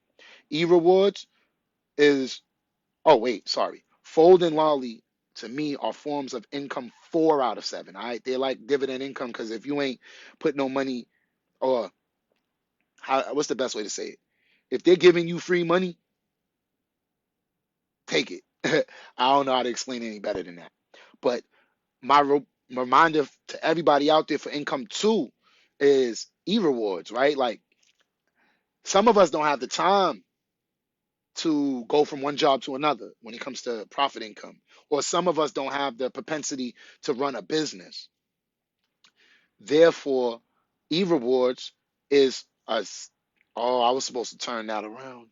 E-rewards is, oh, wait, sorry. Fold and Lolli, to me, are forms of income 4 out of 7, all right? They're like dividend income because if you ain't put no money, or what's the best way to say it? If they're giving you free money, take it. I don't know how to explain it any better than that. But my reminder to everybody out there for income 2 is e-rewards, right? Like some of us don't have the time to go from one job to another when it comes to profit income, or some of us don't have the propensity to run a business. Therefore, e-rewards is a, oh, I was supposed to turn that around.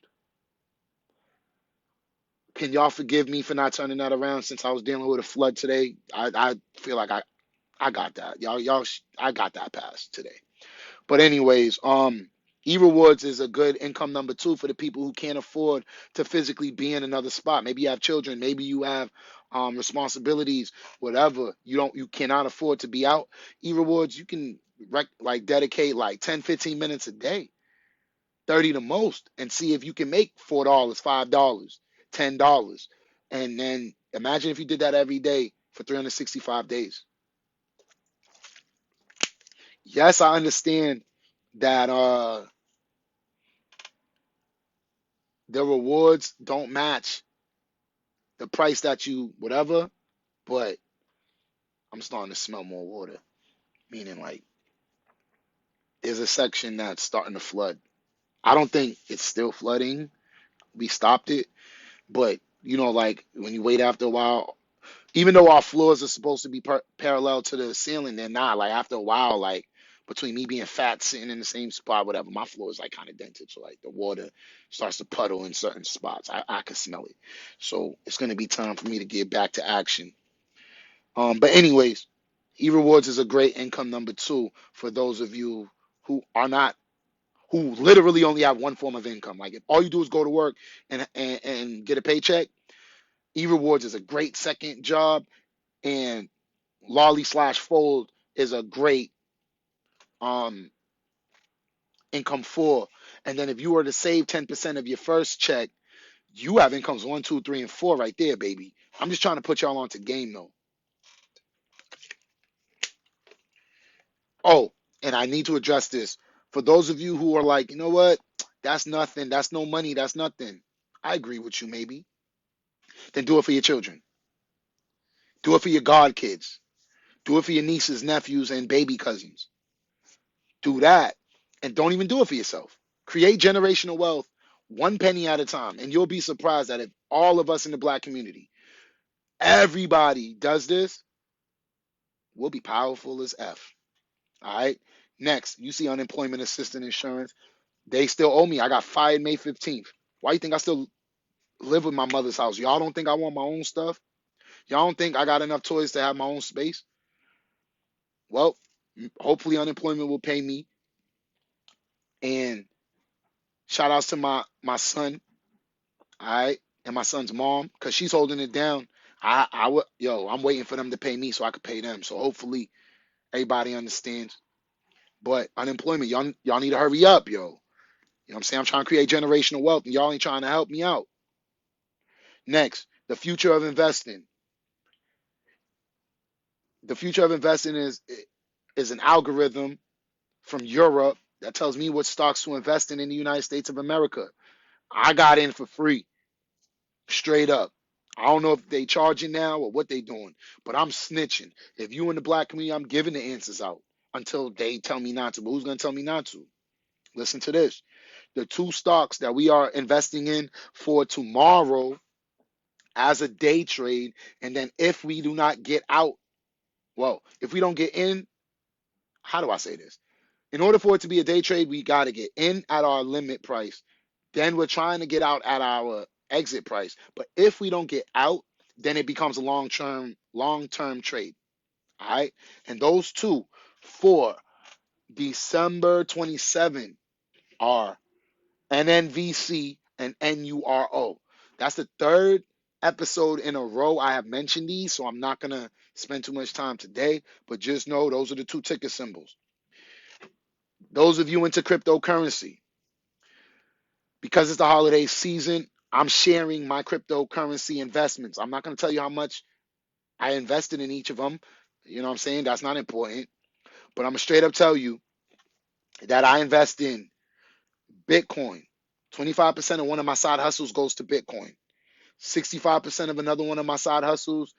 Can y'all forgive me for not turning that around since I was dealing with a flood today? I feel like I got that. I got that passed today. But anyways, e-rewards is a good income number 2 for the people who can't afford to physically be in another spot. Maybe you have children, maybe you have responsibilities, whatever. You cannot afford to be out. E-rewards, you can like dedicate like 10, 15 minutes a day, 30 the most, and see if you can make $4, $5, $10. And then imagine if you did that every day for 365 days. Yes, I understand that the rewards don't match the price that you whatever, but I'm starting to smell more water. Meaning like there's a section that's starting to flood. I don't think it's still flooding. We stopped it, but like when you wait after a while, even though our floors are supposed to be parallel to the ceiling, they're not. Like after a while, like between me being fat, sitting in the same spot, whatever, my floor is like kind of dented, so like the water starts to puddle in certain spots. I can smell it, so it's gonna be time for me to get back to action. But anyways, e-rewards is a great income number 2 for those of you who are not who literally only have one form of income. Like if all you do is go to work and get a paycheck, e-rewards is a great second job, and Lolli/Fold is a great um income 4. And then if you were to save 10% of your first check, you have incomes 1, 2, 3, and 4 right there, baby. I'm just trying to put y'all onto game though. Oh, and I need to address this. For those of you who are like, you know what? That's nothing. That's no money. That's nothing. I agree with you, maybe. Then do it for your children. Do it for your god kids. Do it for your nieces, nephews, and baby cousins. Do that. And don't even do it for yourself. Create generational wealth 1 penny at a time. And you'll be surprised that if all of us in the black community, everybody does this, we'll be powerful as F. All right. Next, you see unemployment assistance insurance. They still owe me. I got fired May 15th. Why you think I still live with my mother's house? Y'all don't think I want my own stuff? Y'all don't think I got enough toys to have my own space? Well, hopefully unemployment will pay me. And shout outs to my son, all right, and my son's mom, because she's holding it down. I'm waiting for them to pay me so I could pay them. So hopefully everybody understands. But unemployment, y'all need to hurry up, yo. You know what I'm saying? I'm trying to create generational wealth and y'all ain't trying to help me out. Next, the future of investing. The future of investing is an algorithm from Europe that tells me what stocks to invest in the United States of America. I got in for free, straight up. I don't know if they charging now or what they doing, but I'm snitching. If you in the black community, I'm giving the answers out until they tell me not to. But who's gonna tell me not to? Listen to this. The two stocks that we are investing in for tomorrow as a day trade, and then if we do not get out, well, if we don't get in, how do I say this? In order for it to be a day trade, we got to get in at our limit price. Then we're trying to get out at our exit price. But if we don't get out, then it becomes a long-term trade. All right. And those two for December 27 are NNVC and NURO. That's the third episode in a row I have mentioned these, so I'm not going to spend too much time today, but just know those are the two ticker symbols. Those of you into cryptocurrency, because it's the holiday season, I'm sharing my cryptocurrency investments. I'm not going to tell you how much I invested in each of them. You know what I'm saying? That's not important. But I'm going to straight up tell you that I invest in Bitcoin. 25% of one of my side hustles goes to Bitcoin. 65% of another one of my side hustles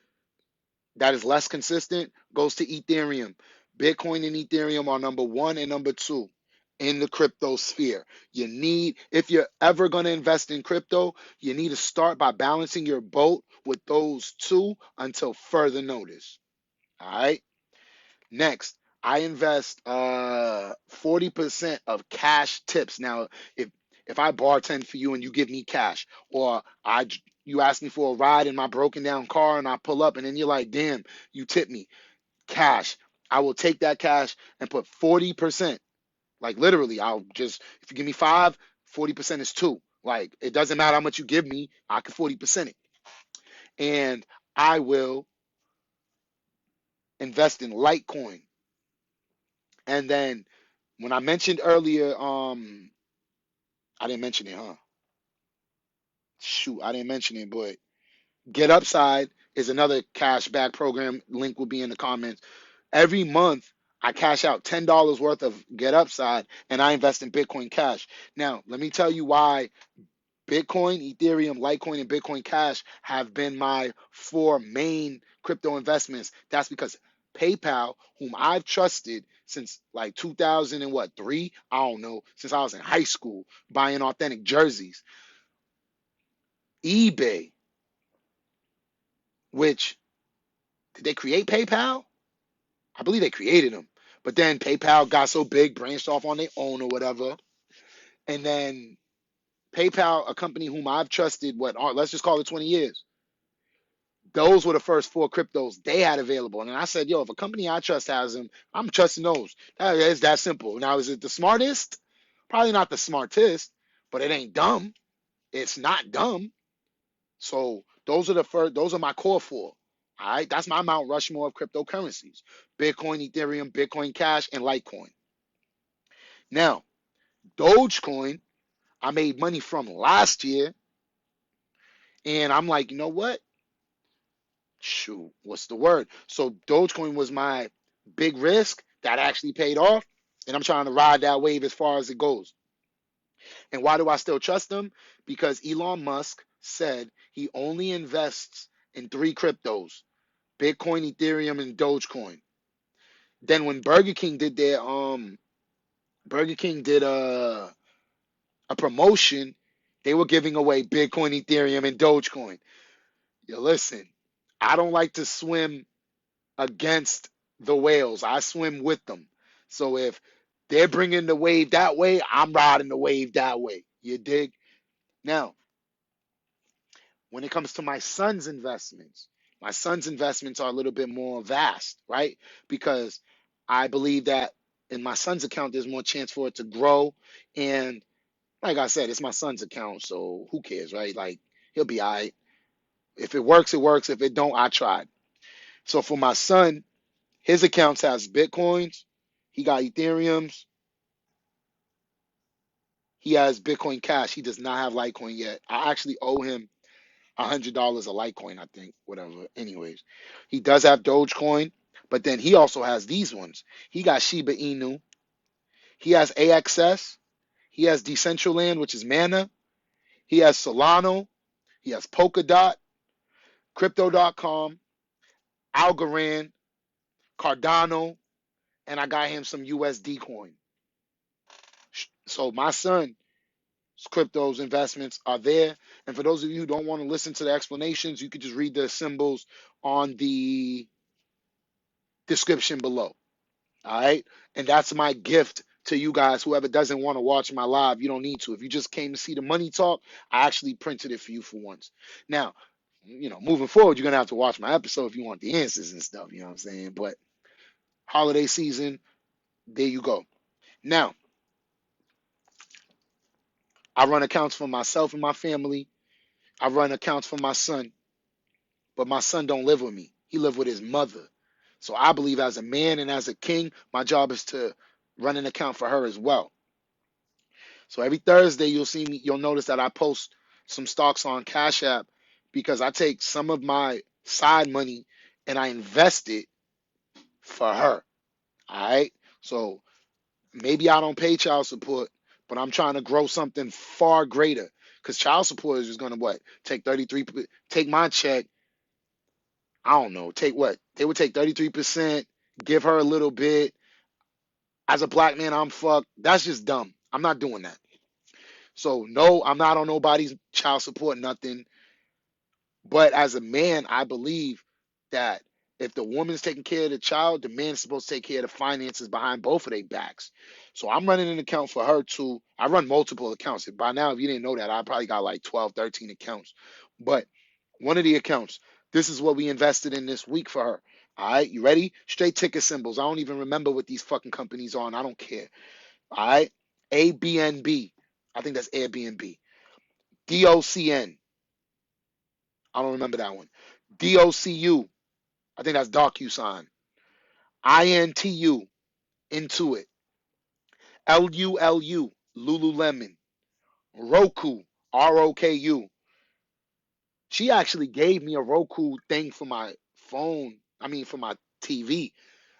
that is less consistent goes to Ethereum. Bitcoin and Ethereum are number one and number two in the crypto sphere. If you're ever going to invest in crypto, you need to start by balancing your boat with those two until further notice. All right. Next, I invest 40% of cash tips. Now, if I bartend for you and you give me cash, or you ask me for a ride in my broken down car and I pull up and then you're like, damn, you tip me cash, I will take that cash and put 40%. Like literally, if you give me 5, 40% is 2. Like it doesn't matter how much you give me, I can 40% it. And I will invest in Litecoin. And then when I mentioned earlier, I didn't mention it, huh? Shoot, I didn't mention it, but Get Upside is another cash back program. Link will be in the comments. Every month, I cash out $10 worth of Get Upside and I invest in Bitcoin Cash. Now, let me tell you why Bitcoin, Ethereum, Litecoin, and Bitcoin Cash have been my 4 main crypto investments. That's because PayPal, whom I've trusted since like 2003, I don't know, since I was in high school buying authentic jerseys. eBay, which did they create PayPal? I believe they created them. But then PayPal got so big, branched off on their own or whatever. And then PayPal, a company whom I've trusted, let's just call it 20 years. Those were the first 4 cryptos they had available. And I said, yo, if a company I trust has them, I'm trusting those. It's that simple. Now, is it the smartest? Probably not the smartest, but it ain't dumb. It's not dumb. So those are my core 4. All right, that's my Mount Rushmore of cryptocurrencies: Bitcoin, Ethereum, Bitcoin Cash, and Litecoin. Now, Dogecoin, I made money from last year, and I'm like, you know what? Shoot, what's the word? So Dogecoin was my big risk that actually paid off, and I'm trying to ride that wave as far as it goes. And why do I still trust them? Because Elon Musk said he only invests in 3 cryptos: Bitcoin, Ethereum, and Dogecoin. Then when Burger King did a promotion, they were giving away Bitcoin, Ethereum, and Dogecoin. Yo, listen, I don't like to swim against the whales. I swim with them. So if they're bringing the wave that way, I'm riding the wave that way. You dig? Now, when it comes to my son's investments are a little bit more vast, right? Because I believe that in my son's account, there's more chance for it to grow. And like I said, it's my son's account, so who cares, right? Like, he'll be all right. If it works, it works. If it don't, I tried. So for my son, his accounts has Bitcoins. He got Ethereums. He has Bitcoin Cash. He does not have Litecoin yet. I actually owe him $100 a Litecoin, I think, whatever. Anyways, he does have Dogecoin, but then he also has these ones. He got Shiba Inu. He has AXS. He has Decentraland, which is Mana. He has Solano. He has Polkadot, Crypto.com, Algorand, Cardano, and I got him some USD coin. So my son's crypto's investments are there. And for those of you who don't want to listen to the explanations, you could just read the symbols on the description below. All right. And that's my gift to you guys. Whoever doesn't want to watch my live, you don't need to. If you just came to see the money talk, I actually printed it for you for once. Now, moving forward, you're going to have to watch my episode if you want the answers and stuff. You know what I'm saying? But holiday season, there you go. Now, I run accounts for myself and my family. I run accounts for my son. But my son don't live with me. He live with his mother. So I believe as a man and as a king, my job is to run an account for her as well. So every Thursday you'll notice that I post some stocks on Cash App because I take some of my side money and I invest it for her. All right. So maybe I don't pay child support, but I'm trying to grow something far greater. Because child support is just gonna take 33, take my check. I don't know, take what? They would take 33%, give her a little bit. As a black man, I'm fucked. That's just dumb. I'm not doing that. So no, I'm not on nobody's child support, nothing. But as a man, I believe that if the woman's taking care of the child, the man's supposed to take care of the finances behind both of their backs. So I'm running an account for her too. I run multiple accounts. By now, if you didn't know that, I probably got like 12, 13 accounts. But one of the accounts, this is what we invested in this week for her. All right, you ready? Straight ticker symbols. I don't even remember what these fucking companies are, and I don't care. All right, ABNB. I think that's Airbnb. DOCN. I don't remember that one. DOCU. I think that's DocuSign. INTU. Intuit. LULU. Lululemon. ROKU. ROKU. She actually gave me a Roku thing for my phone. I mean, for my TV.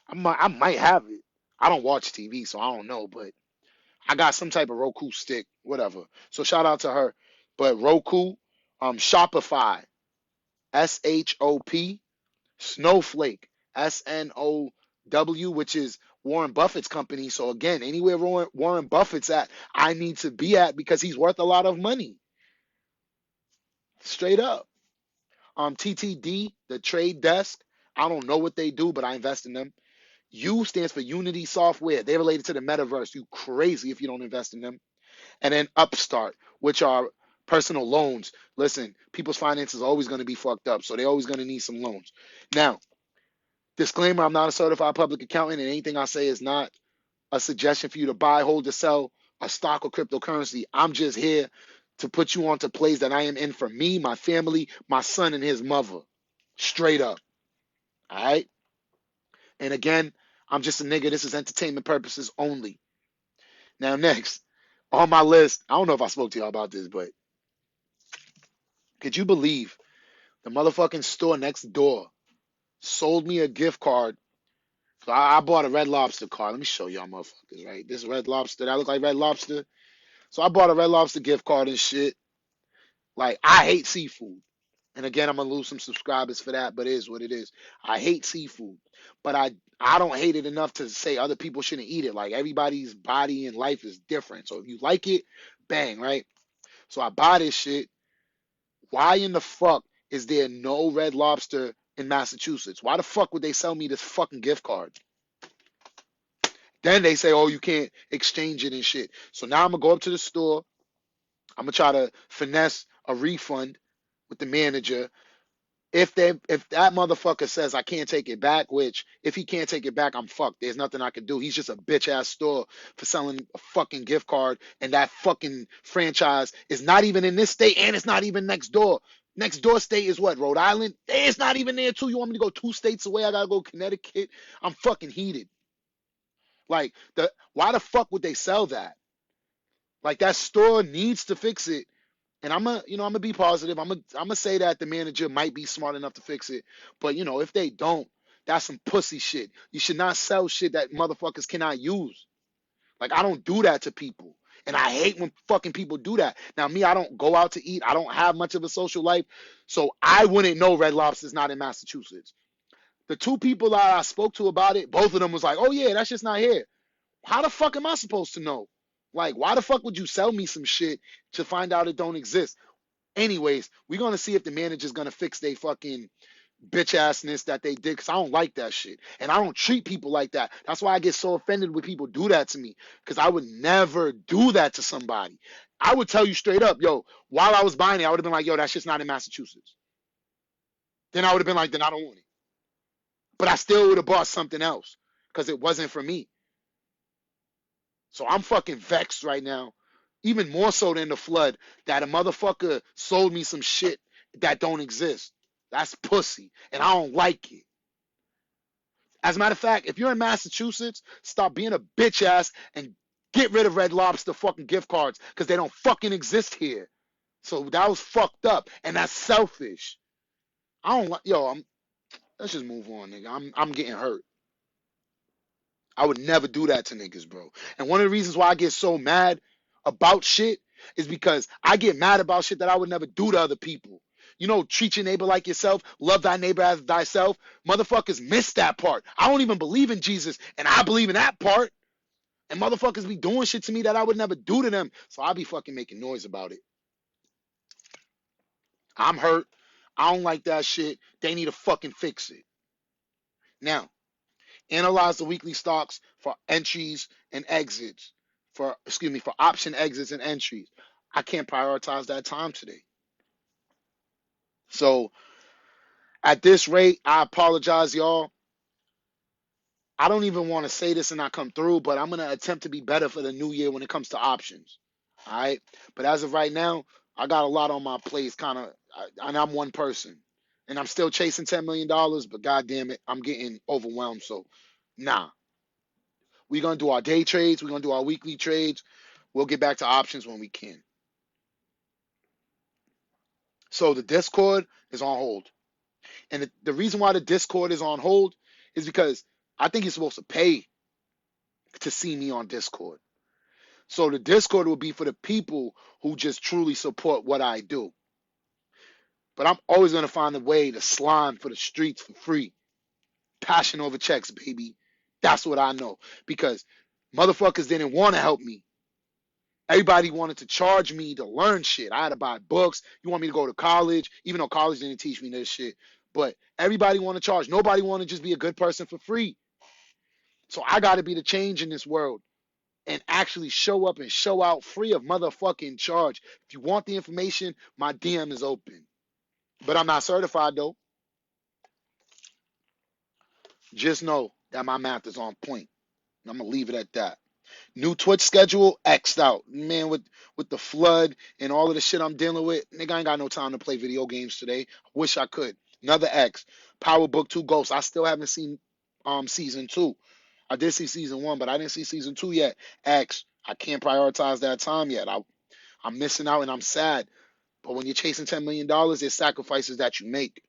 I might have it. I don't watch TV, so I don't know, but I got some type of Roku stick, whatever. So shout out to her. But Roku, Shopify, SHOP, Snowflake, SNOW, which is Warren Buffett's company. So again, anywhere Warren Buffett's at, I need to be at because he's worth a lot of money. Straight up. TTD, the trade desk. I don't know what they do, but I invest in them. U stands for Unity Software. They're related to the metaverse. You crazy if you don't invest in them. And then Upstart, which are personal loans. Listen, people's finances are always going to be fucked up, so they're always going to need some loans. Now, disclaimer, I'm not a certified public accountant, and anything I say is not a suggestion for you to buy, hold, or sell a stock or cryptocurrency. I'm just here to put you onto plays that I am in for me, my family, my son, and his mother. Straight up. All right? And again, I'm just a nigga. This is entertainment purposes only. Now, next, on my list, I don't know if I spoke to y'all about this, but could you believe the motherfucking store next door sold me a gift card? So I bought a Red Lobster card. Let me show y'all motherfuckers, right? This Red Lobster, that look like Red Lobster. So I bought a Red Lobster gift card and shit. Like, I hate seafood. And again, I'm gonna lose some subscribers for that, but it is what it is. I hate seafood. But I don't hate it enough to say other people shouldn't eat it. Like, everybody's body and life is different. So if you like it, bang, right? So I buy this shit. Why in the fuck is there no Red Lobster in Massachusetts? Why the fuck would they sell me this fucking gift card? Then they say, oh, you can't exchange it and shit. So now I'm gonna go up to the store. I'm gonna try to finesse a refund with the manager. If that motherfucker says I can't take it back, which if he can't take it back, I'm fucked. There's nothing I can do. He's just a bitch ass store for selling a fucking gift card, and that fucking franchise is not even in this state, and it's not even next door. Next door state is what? Rhode Island? It's not even there too. You want me to go 2 states away? I gotta go Connecticut. I'm fucking heated. Like, why the fuck would they sell that? Like, that store needs to fix it. And I'm gonna be positive. I'm gonna say that the manager might be smart enough to fix it. But if they don't, that's some pussy shit. You should not sell shit that motherfuckers cannot use. Like, I don't do that to people. And I hate when fucking people do that. Now, me, I don't go out to eat. I don't have much of a social life. So I wouldn't know Red Lobster's not in Massachusetts. The 2 people that I spoke to about it, both of them was like, oh yeah, that's just not here. How the fuck am I supposed to know? Like, why the fuck would you sell me some shit to find out it don't exist? Anyways, we're going to see if the manager's going to fix their fucking bitch assness that they did, because I don't like that shit. And I don't treat people like that. That's why I get so offended when people do that to me, because I would never do that to somebody. I would tell you straight up, yo, while I was buying it, I would have been like, yo, that shit's not in Massachusetts. Then I would have been like, then I don't want it. But I still would have bought something else because it wasn't for me. So I'm fucking vexed right now, even more so than the flood, that a motherfucker sold me some shit that don't exist. That's pussy, and I don't like it. As a matter of fact, if you're in Massachusetts, stop being a bitch ass and get rid of Red Lobster fucking gift cards, because they don't fucking exist here. So that was fucked up, and that's selfish. I don't like, let's just move on, nigga. I'm getting hurt. I would never do that to niggas, bro. And one of the reasons why I get so mad about shit is because I get mad about shit that I would never do to other people. Treat your neighbor like yourself, love thy neighbor as thyself. Motherfuckers miss that part. I don't even believe in Jesus, and I believe in that part. And motherfuckers be doing shit to me that I would never do to them. So I be fucking making noise about it. I'm hurt. I don't like that shit. They need to fucking fix it. Now, analyze the weekly stocks for entries and exits. For option exits and entries. I can't prioritize that time today. So at this rate, I apologize, y'all. I don't even want to say this and not come through, but I'm going to attempt to be better for the new year when it comes to options. All right. But as of right now, I got a lot on my plate, and I'm one person. And I'm still chasing $10 million, but goddamn it, I'm getting overwhelmed. So, nah. We're going to do our day trades. We're going to do our weekly trades. We'll get back to options when we can. So the Discord is on hold. And the reason why the Discord is on hold is because I think you're supposed to pay to see me on Discord. So the Discord will be for the people who just truly support what I do. But I'm always going to find a way to slime for the streets for free. Passion over checks, baby. That's what I know. Because motherfuckers didn't want to help me. Everybody wanted to charge me to learn shit. I had to buy books. You want me to go to college, even though college didn't teach me this shit. But everybody want to charge. Nobody want to just be a good person for free. So I got to be the change in this world and actually show up and show out free of motherfucking charge. If you want the information, my DM is open. But I'm not certified, though. Just know that my math is on point. I'm going to leave it at that. New Twitch schedule, X'd out. Man, with the flood and all of the shit I'm dealing with, nigga, I ain't got no time to play video games today. I wish I could. Another X. Power Book 2 Ghosts. I still haven't seen season 2. I did see season 1, but I didn't see season 2 yet. X. I can't prioritize that time yet. I'm missing out and I'm sad. But when you're chasing $10 million, there's sacrifices that you make.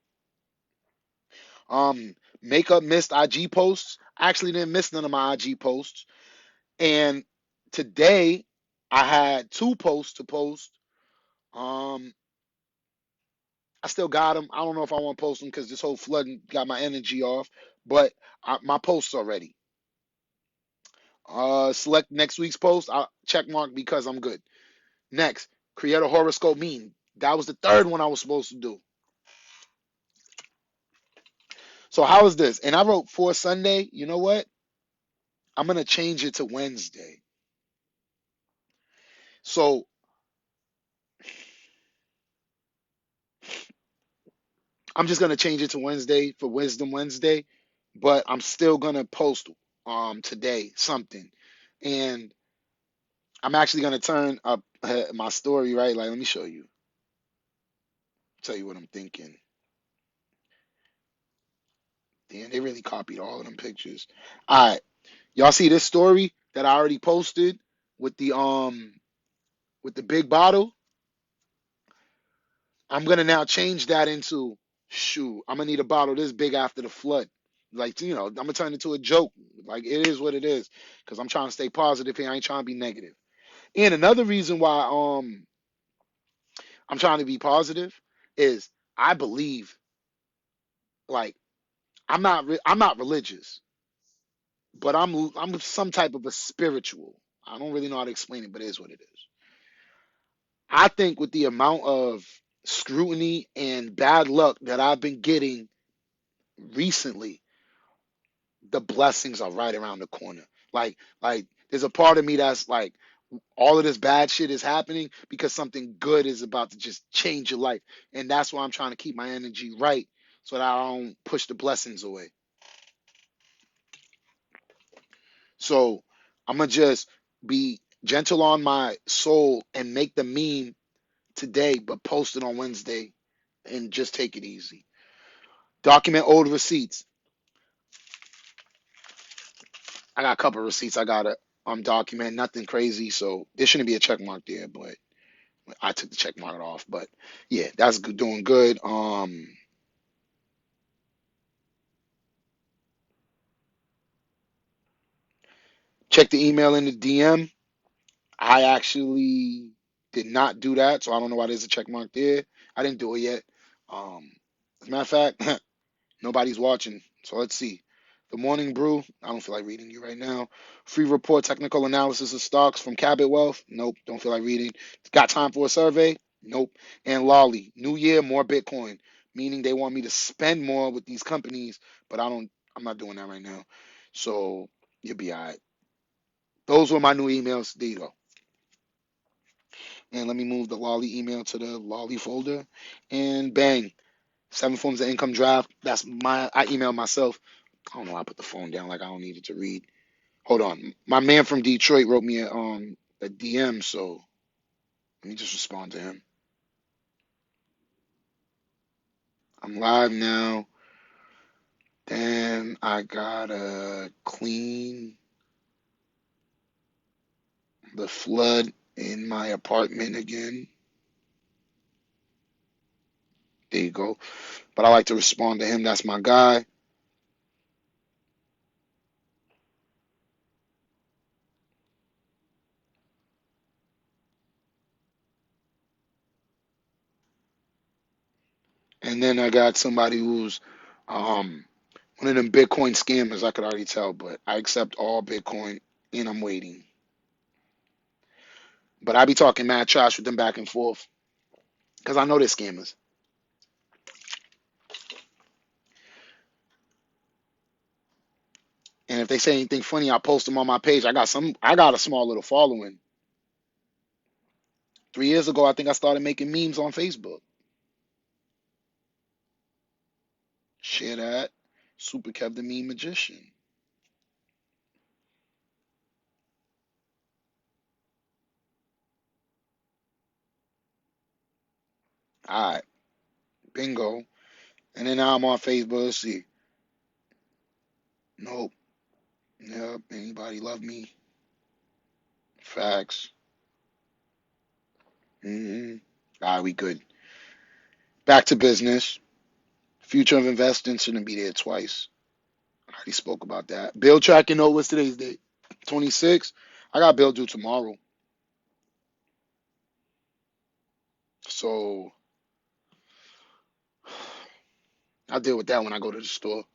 Makeup missed IG posts. I actually didn't miss none of my IG posts. And today I had 2 posts to post. I still got them. I don't know if I want to post them because this whole flooding got my energy off. But my posts are ready. Select next week's post. I'll check mark because I'm good. Next, create a horoscope meme. That was the 3rd one I was supposed to do. So how is this? And I wrote for Sunday. You know what? I'm going to change it to Wednesday. So I'm just going to change it to Wednesday for Wisdom Wednesday. But I'm still going to post today something. And I'm actually going to turn up my story, right? Like, let me show you. Tell you what I'm thinking. Damn, they really copied all of them pictures. All right, y'all see this story that I already posted with the big bottle? I'm gonna now change that into, shoot, I'm gonna need a bottle this big after the flood. Like, I'm gonna turn it into a joke. Like, it is what it is. Because I'm trying to stay positive here. I ain't trying to be negative. And another reason why I'm trying to be positive is I believe, like, I'm not religious, but I'm some type of a spiritual. I don't really know how to explain it, but it is what it is. I think with the amount of scrutiny and bad luck that I've been getting recently, the blessings are right around the corner. Like there's a part of me that's like, all of this bad shit is happening because something good is about to just change your life. And that's why I'm trying to keep my energy right so that I don't push the blessings away. So I'm gonna just be gentle on my soul and make the meme today, but post it on Wednesday and just take it easy. Document old receipts. I got a couple of receipts I gotta document, nothing crazy, so there shouldn't be a check mark there, but I took the check mark off. But yeah, that's good, doing good. Check the email in the DM. I actually did not do that, so I don't know why there's a check mark there. I didn't do it yet. As a matter of fact, nobody's watching, so let's see. The Morning Brew. I don't feel like reading you right now. Free report, technical analysis of stocks from Cabot Wealth. Nope, don't feel like reading. Got time for a survey? Nope. And Lolli. New year, more Bitcoin. Meaning they want me to spend more with these companies, but I'm not doing that right now. So you'll be all right. Those were my new emails. There you go. And let me move the Lolli email to the Lolli folder. And bang. 7 forms of income draft. I emailed myself. I don't know. I put the phone down like I don't need it to read. Hold on. My man from Detroit wrote me a DM, so let me just respond to him. I'm live now. Then I gotta clean the flood in my apartment again. There you go. But I like to respond to him. That's my guy. And then I got somebody who's one of them Bitcoin scammers. I could already tell, but I accept all Bitcoin and I'm waiting. But I be talking mad trash with them back and forth because I know they're scammers. And if they say anything funny, I post them on my page. I got a small little following. 3 years ago, I think I started making memes on Facebook. Share that. Super Kev the Meme Magician. All right, bingo. And then now I'm on Facebook. Let's see. Nope. Yep. Anybody love me? Facts. All right, we good. Back to business. Future of investing shouldn't be there twice. I already spoke about that. Bill tracking note. What's today's date? 26. I got bill due tomorrow. So I'll deal with that when I go to the store.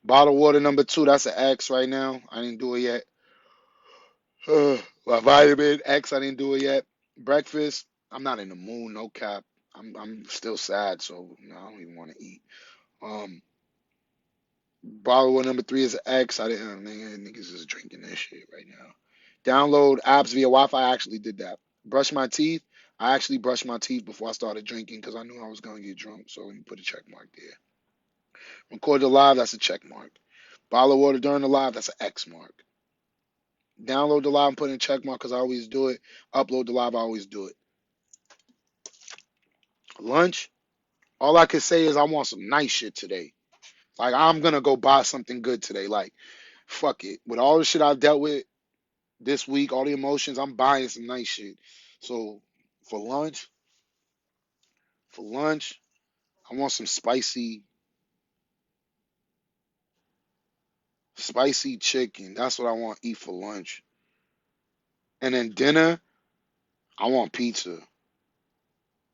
Bottled water number 2, that's an X right now. I didn't do it yet. Well, vitamin X, I didn't do it yet. Breakfast, I'm not in the mood, no cap. I'm still sad, so I don't even want to eat. Um, Bottled water number 3 is an X. I didn't. Niggas is drinking this shit right now. Download apps via Wi-Fi. I actually did that. Brush my teeth. I actually brushed my teeth before I started drinking because I knew I was gonna get drunk. So let me put a check mark there. Record the live. That's a check mark. Bottle of water during the live. That's an X mark. Download the live and put in check mark because I always do it. Upload the live. I always do it. Lunch. All I can say is I want some nice shit today. Like, I'm gonna go buy something good today. Like, fuck it. With all the shit I've dealt with this week, all the emotions, I'm buying some nice shit. So for lunch, for lunch, I want some spicy chicken. That's what I want to eat for lunch. And then dinner, I want pizza.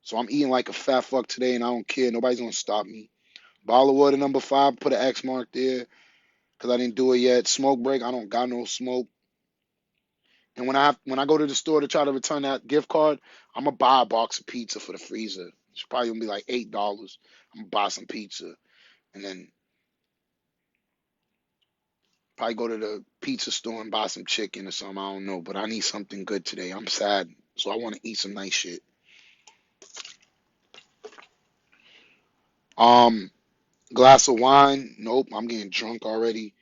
So I'm eating like a fat fuck today, and I don't care. Nobody's gonna stop me. Bottle of water number 5, put an X mark there because I didn't do it yet. Smoke break, I don't got no smoke. And when I go to the store to try to return that gift card, I'm gonna buy a box of pizza for the freezer. It's probably gonna be like $8. I'm gonna buy some pizza and then probably go to the pizza store and buy some chicken or something. I don't know, but I need something good today. I'm sad, so I want to eat some nice shit. Um, Glass of wine. Nope, I'm getting drunk already.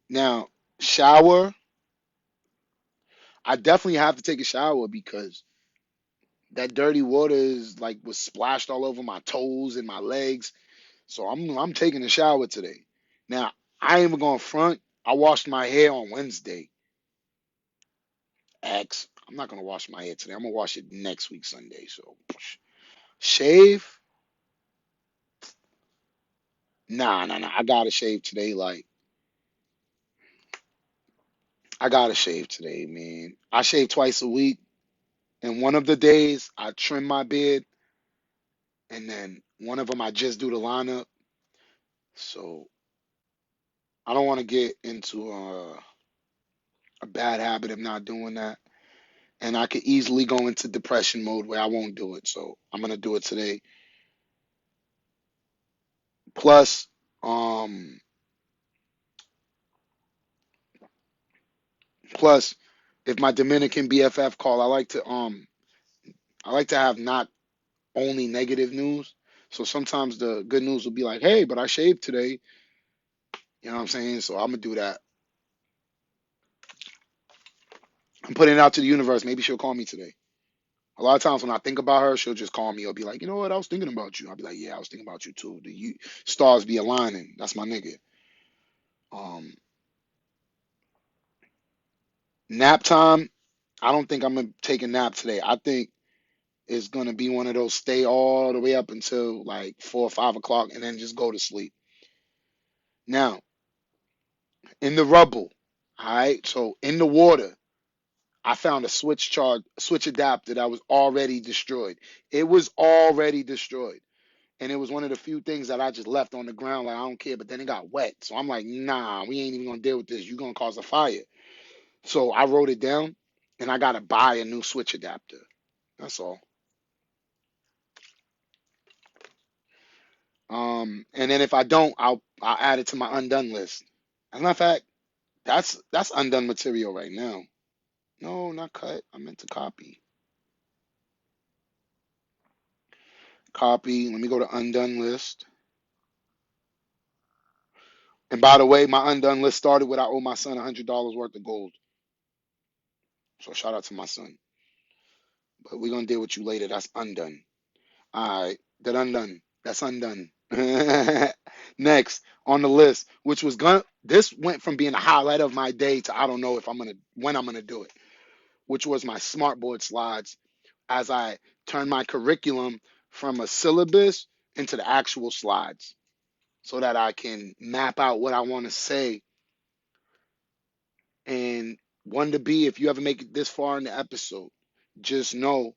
Now, shower. I definitely have to take a shower because that dirty water is like was splashed all over my toes and my legs. So I'm taking a shower today. Now, I ain't even going front. I washed my hair on Wednesday. I'm not gonna wash my hair today. I'm gonna wash it next week Sunday. So shave? Nah. I gotta shave today. Like I gotta shave today, man. I shave twice a week, and one of the days I trim my beard, and then one of them I just do the lineup. So I don't want to get into a bad habit of not doing that. And I could easily go into depression mode where I won't do it. So I'm gonna do it today. Plus, um, plus, if my Dominican BFF call, I like to have not only negative news. So sometimes the good news will be like, hey, but I shaved today. You know what I'm saying? So I'm gonna do that. I'm putting it out to the universe. Maybe she'll call me today. A lot of times when I think about her, she'll just call me or be like, you know what, I was thinking about you. I'll be like, yeah, I was thinking about you too. Stars be aligning. That's my nigga. Um, Nap time. I don't think I'm gonna take a nap today. I think it's gonna be one of those stay all the way up until like 4 or 5 o'clock and then just go to sleep. Now, in the rubble, all right. So in the water, I found a switch adapter that was already destroyed. It was already destroyed. And it was one of the few things that I just left on the ground, like I don't care. But then it got wet. So I'm like, nah, we ain't even gonna deal with this. You're gonna cause a fire. So I wrote it down and I gotta buy a new switch adapter. That's all. And then if I don't, I'll add it to my undone list. As a matter of fact, that's undone material right now. No, not cut. I meant to copy. Copy. Let me go to undone list. And by the way, my undone list started with I owe my son $100 worth of gold. So shout out to my son. But we're gonna deal with you later. That's undone. All right, that undone. That's undone. Next on the list, which was gonna this went from being a highlight of my day to I don't know if I'm gonna when I'm gonna do it, which was my smartboard slides as I turn my curriculum from a syllabus into the actual slides so that I can map out what I want to say. And one to be, if you ever make it this far in the episode, just know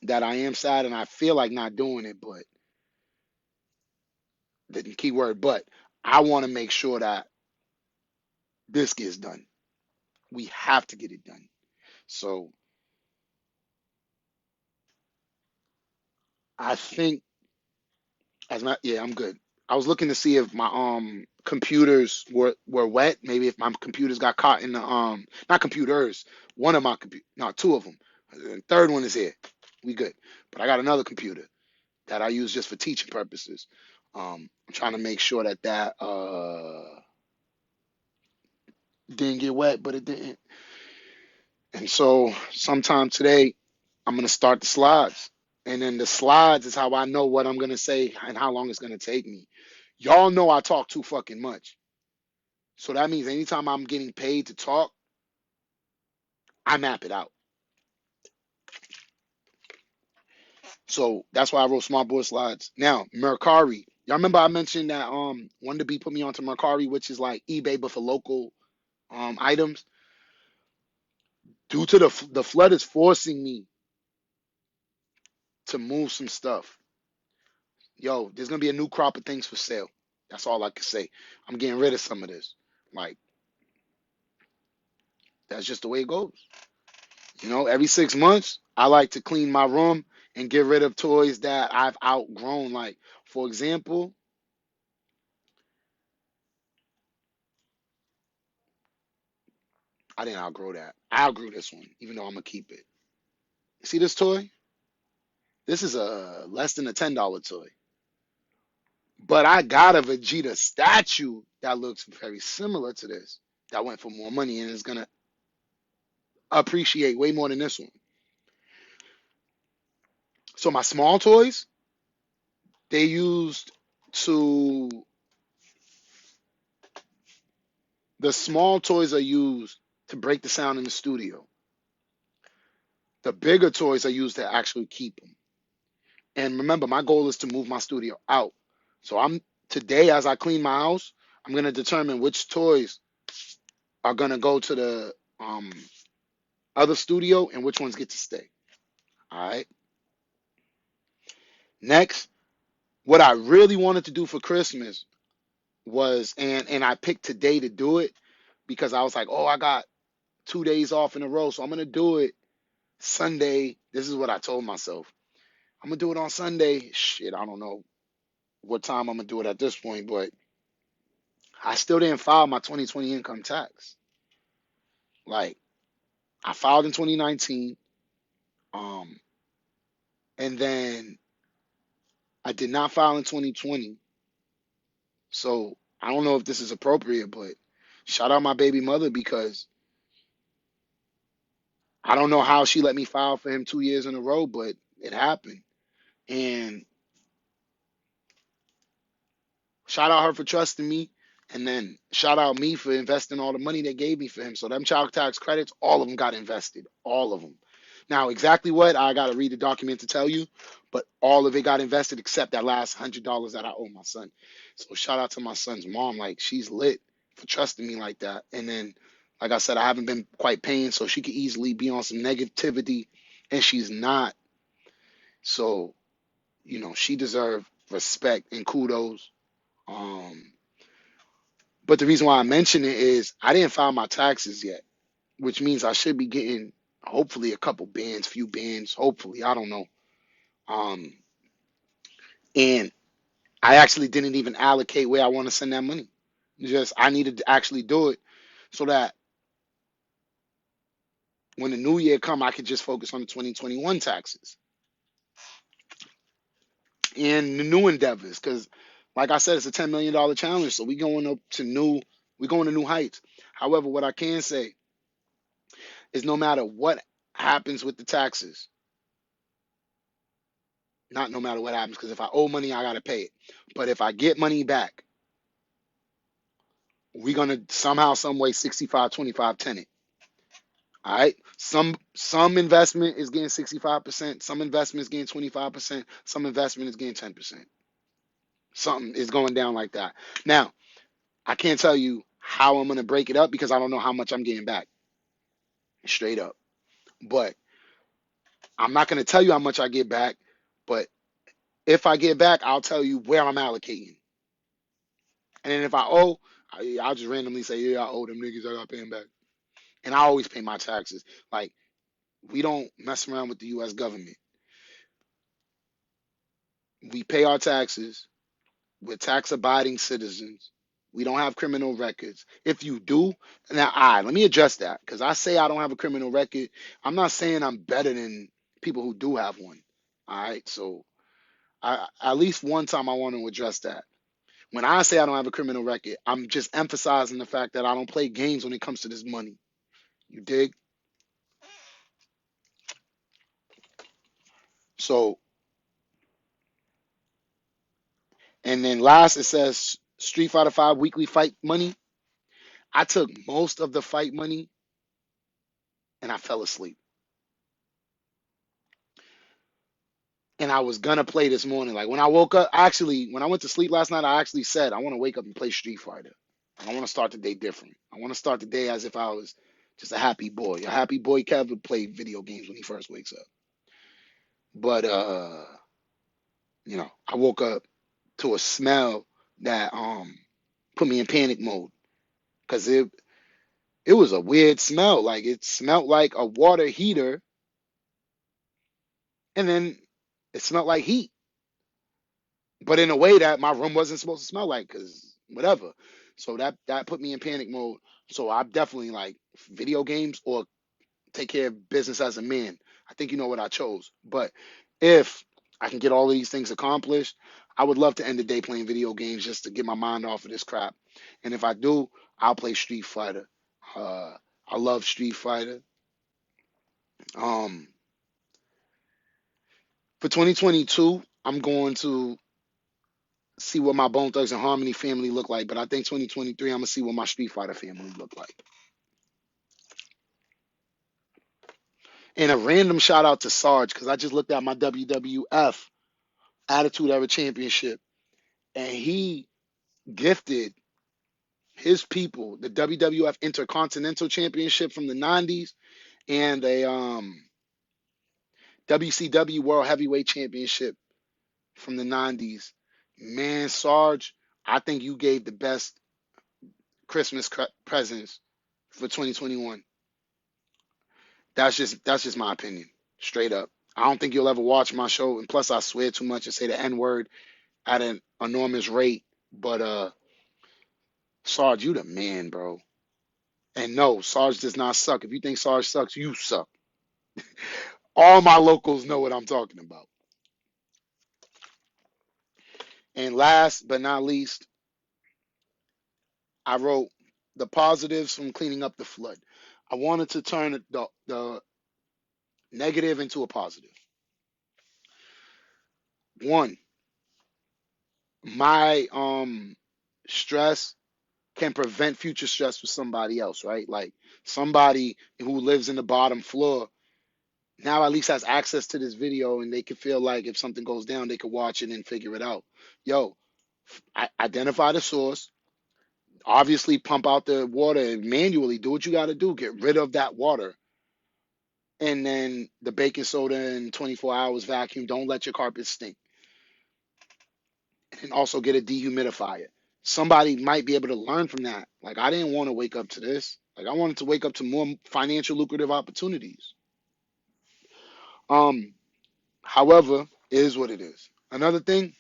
that I am sad and I feel like not doing it, but the key word, but I want to make sure that this gets done. We have to get it done. So I think yeah, I'm good. I was looking to see if my computers were wet. Maybe if my computers got caught in the not computers, one of my no, two of them. The third one is here. We good. But I got another computer that I use just for teaching purposes. I'm trying to make sure that didn't get wet, but it didn't. And so sometime today, I'm gonna start the slides. And then the slides is how I know what I'm going to say and how long it's going to take me. Y'all know I talk too fucking much. So that means anytime I'm getting paid to talk, I map it out. So that's why I wrote smart board slides. Now, Mercari. Y'all remember I mentioned that One to Be put me onto Mercari, which is like eBay but for local items. Due to the flood is forcing me to move some stuff. Yo, there's gonna be a new crop of things for sale. That's all I can say. I'm getting rid of some of this. Like, that's just the way it goes. You know, every 6 months, I like to clean my room and get rid of toys that I've outgrown. Like, for example, I didn't outgrow that. I outgrew this one, even though I'm gonna keep it. See this toy? This is a less than a $10 toy. But I got a Vegeta statue that looks very similar to this. That went for more money and is gonna appreciate way more than this one. So my small toys, they used to the small toys are used to break the sound in the studio. The bigger toys are used to actually keep them. And remember, my goal is to move my studio out. So today, as I clean my house, I'm gonna determine which toys are gonna go to the other studio and which ones get to stay. All right. Next, what I really wanted to do for Christmas was, and I picked today to do it because I was like, oh, I got 2 days off in a row, so I'm gonna do it Sunday. This is what I told myself. I'm gonna do it on Sunday. Shit, I don't know what time I'm gonna do it at this point, but I still didn't file my 2020 income tax. Like, I filed in 2019, um, and then I did not file in 2020. So I don't know if this is appropriate, but shout out my baby mother because I don't know how she let me file for him 2 years in a row, but it happened. And shout out her for trusting me. And then shout out me for investing all the money they gave me for him. So them child tax credits, all of them got invested. All of them. Now, exactly what, I got to read the document to tell you, but all of it got invested except that last $100 that I owe my son. So shout out to my son's mom. Like, she's lit for trusting me like that. And then, like I said, I haven't been quite paying, so she could easily be on some negativity, and she's not. So, she deserved respect and kudos. But the reason why I mention it is I didn't file my taxes yet, which means I should be getting hopefully a couple bands, few bands, hopefully, I don't know. Um, and I actually didn't even allocate where I want to send that money. Just I needed to actually do it so that when the new year come, I could just focus on the 2021 taxes and the new endeavors. Because, like I said, it's a $10 million challenge, so we going to new heights. However, what I can say is no matter what happens with the taxes, not no matter what happens, because if I owe money, I gotta pay it. But if I get money back, we're gonna somehow, some way, 65, 25, 10 it. All right. Some investment is getting 65%, some investment is getting 25%, some investment is getting 10%. Something is going down like that. Now, I can't tell you how I'm gonna break it up because I don't know how much I'm getting back. Straight up. But I'm not gonna tell you how much I get back, but if I get back, I'll tell you where I'm allocating. And then if I owe, I'll just randomly say, yeah, I owe them niggas, I got to pay them back. And I always pay my taxes. Like, we don't mess around with the U.S. government. We pay our taxes. We're tax-abiding citizens. We don't have criminal records. If you do, now, let me address that. Because I say I don't have a criminal record. I'm not saying I'm better than people who do have one. All right? So, at least one time I want to address that. When I say I don't have a criminal record, I'm just emphasizing the fact that I don't play games when it comes to this money. You dig? So And then last, it says Street Fighter 5 weekly fight money. I took most of the fight money and I fell asleep. And I was gonna play this morning. Like when I woke up, actually, when I went to sleep last night, I actually said I want to wake up and play Street Fighter. I want to start the day different. I want to start the day as if I was just a happy boy. A happy boy Kev would play video games when he first wakes up. But I woke up to a smell that put me in panic mode because it was a weird smell. Like it smelled like a water heater, and then it smelled like heat, but in a way that my room wasn't supposed to smell like, because whatever. So that put me in panic mode. So I definitely like video games or take care of business as a man. I think you know what I chose. But if I can get all of these things accomplished, I would love to end the day playing video games just to get my mind off of this crap. And if I do, I'll play Street Fighter. I love Street Fighter. Um, for 2022, I'm going to see what my Bone Thugs and Harmony family look like. But I think 2023, I'm gonna see what my Street Fighter family look like. And a random shout out to Sarge, because I just looked at my WWF Attitude Era Championship, and he gifted his people the WWF Intercontinental Championship from the 90s and a WCW World Heavyweight Championship from the 90s. Man, Sarge, I think you gave the best Christmas presents for 2021. That's just my opinion, straight up. I don't think you'll ever watch my show, and plus I swear too much and say the N word at an enormous rate. But Sarge, you the man, bro. And no, Sarge does not suck. If you think Sarge sucks, you suck. All my locals know what I'm talking about. And last but not least, I wrote the positives from cleaning up the flood. I wanted to turn the negative into a positive. One, my stress can prevent future stress for somebody else, right? Like somebody who lives in the bottom floor now at least has access to this video, and they can feel like if something goes down, they could watch it and figure it out. Yo, identify the source, obviously pump out the water and manually do what you got to do, get rid of that water. And then the baking soda in 24 hours vacuum. Don't let your carpet stink. And also get a dehumidifier. Somebody might be able to learn from that. Like, I didn't want to wake up to this. Like, I wanted to wake up to more financial lucrative opportunities. Um, However, it is what it is. Another thing,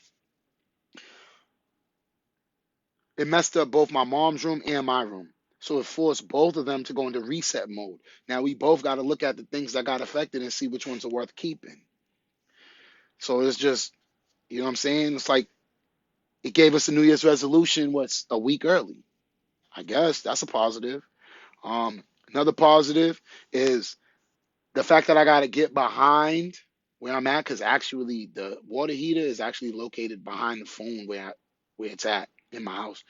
it messed up both my mom's room and my room. So it forced both of them to go into reset mode. Now we both got to look at the things that got affected and see which ones are worth keeping. So it's just, you know what I'm saying? It's like it gave us a New Year's resolution, what's a week early. I guess that's a positive. Another positive is the fact that I got to get behind where I'm at, because actually the water heater is actually located behind the phone where it's at in my house.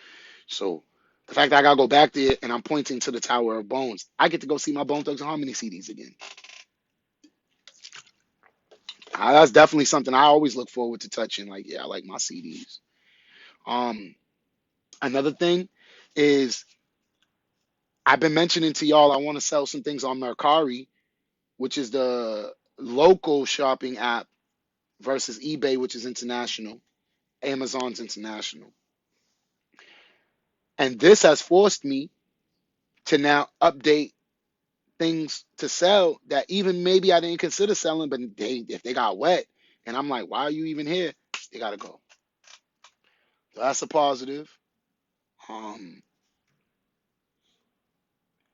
So the fact that I gotta go back there and I'm pointing to the Tower of Bones, I get to go see my Bone Thugs and Harmony CDs again. That's definitely something I always look forward to touching. Like, yeah, I like my CDs. Um, Another thing is I've been mentioning to y'all I want to sell some things on Mercari, which is the local shopping app versus eBay, which is international. Amazon's international. And this has forced me to now update things to sell that even maybe I didn't consider selling, but if they got wet and I'm like, why are you even here? They gotta go. So that's a positive. Um,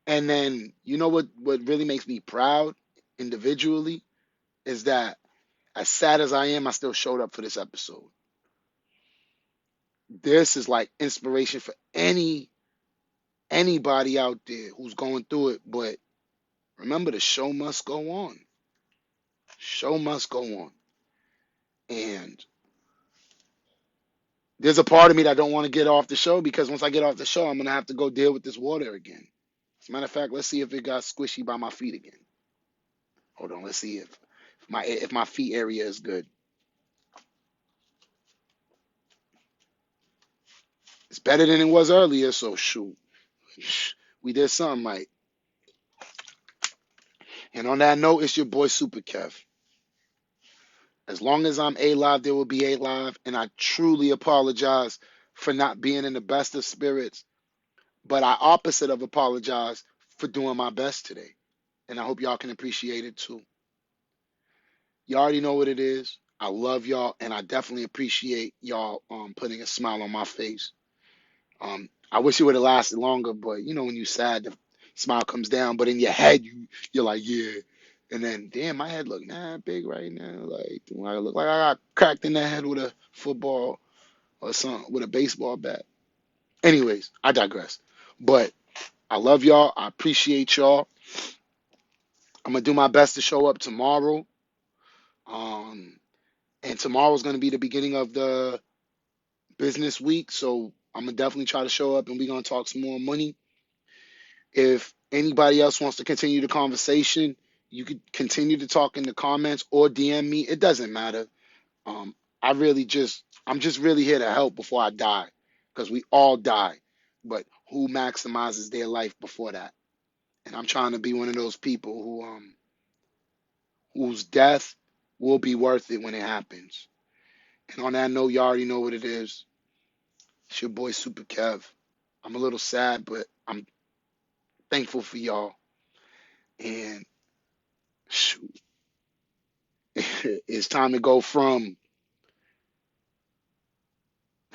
and then you know what really makes me proud individually is that as sad as I am, I still showed up for this episode. This is like inspiration for anybody out there who's going through it. But remember, the show must go on. Show must go on. And There's a part of me that don't want to get off the show because once I get off the show, I'm gonna have to go deal with this water again. As a matter of fact, let's see if it got squishy by my feet again. Hold on, let's see if my feet area is good. It's better than it was earlier, so shoot. We did something right. And on that note, it's your boy Super Kev. As long as I'm alive, there will be a live, and I truly apologize for not being in the best of spirits. But I opposite of apologize for doing my best today. And I hope y'all can appreciate it too. You already know what it is. I love y'all, and I definitely appreciate y'all putting a smile on my face. I wish it would have lasted longer, but you know when you're sad, the smile comes down, but in your head you're like, yeah. And then, damn, my head look big right now. Like, do I look like I got cracked in the head with a football or something, with a baseball bat? Anyways, I digress. But I love y'all. I appreciate y'all. I'm gonna do my best to show up tomorrow. And tomorrow's gonna be the beginning of the business week, so I'm gonna definitely try to show up, and we're gonna talk some more money. If anybody else wants to continue the conversation, you could continue to talk in the comments or DM me. It doesn't matter. Um, I'm just really here to help before I die, because we all die. But who maximizes their life before that? And I'm trying to be one of those people whose death will be worth it when it happens. And on that note, you already know what it is. It's your boy Super Kev. I'm a little sad, but I'm thankful for y'all. And shoot, it's time to go from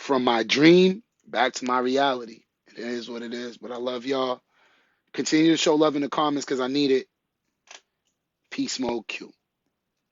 my dream back to my reality. It is what it is, but I love y'all. Continue to show love in the comments because I need it. Peace mode Q.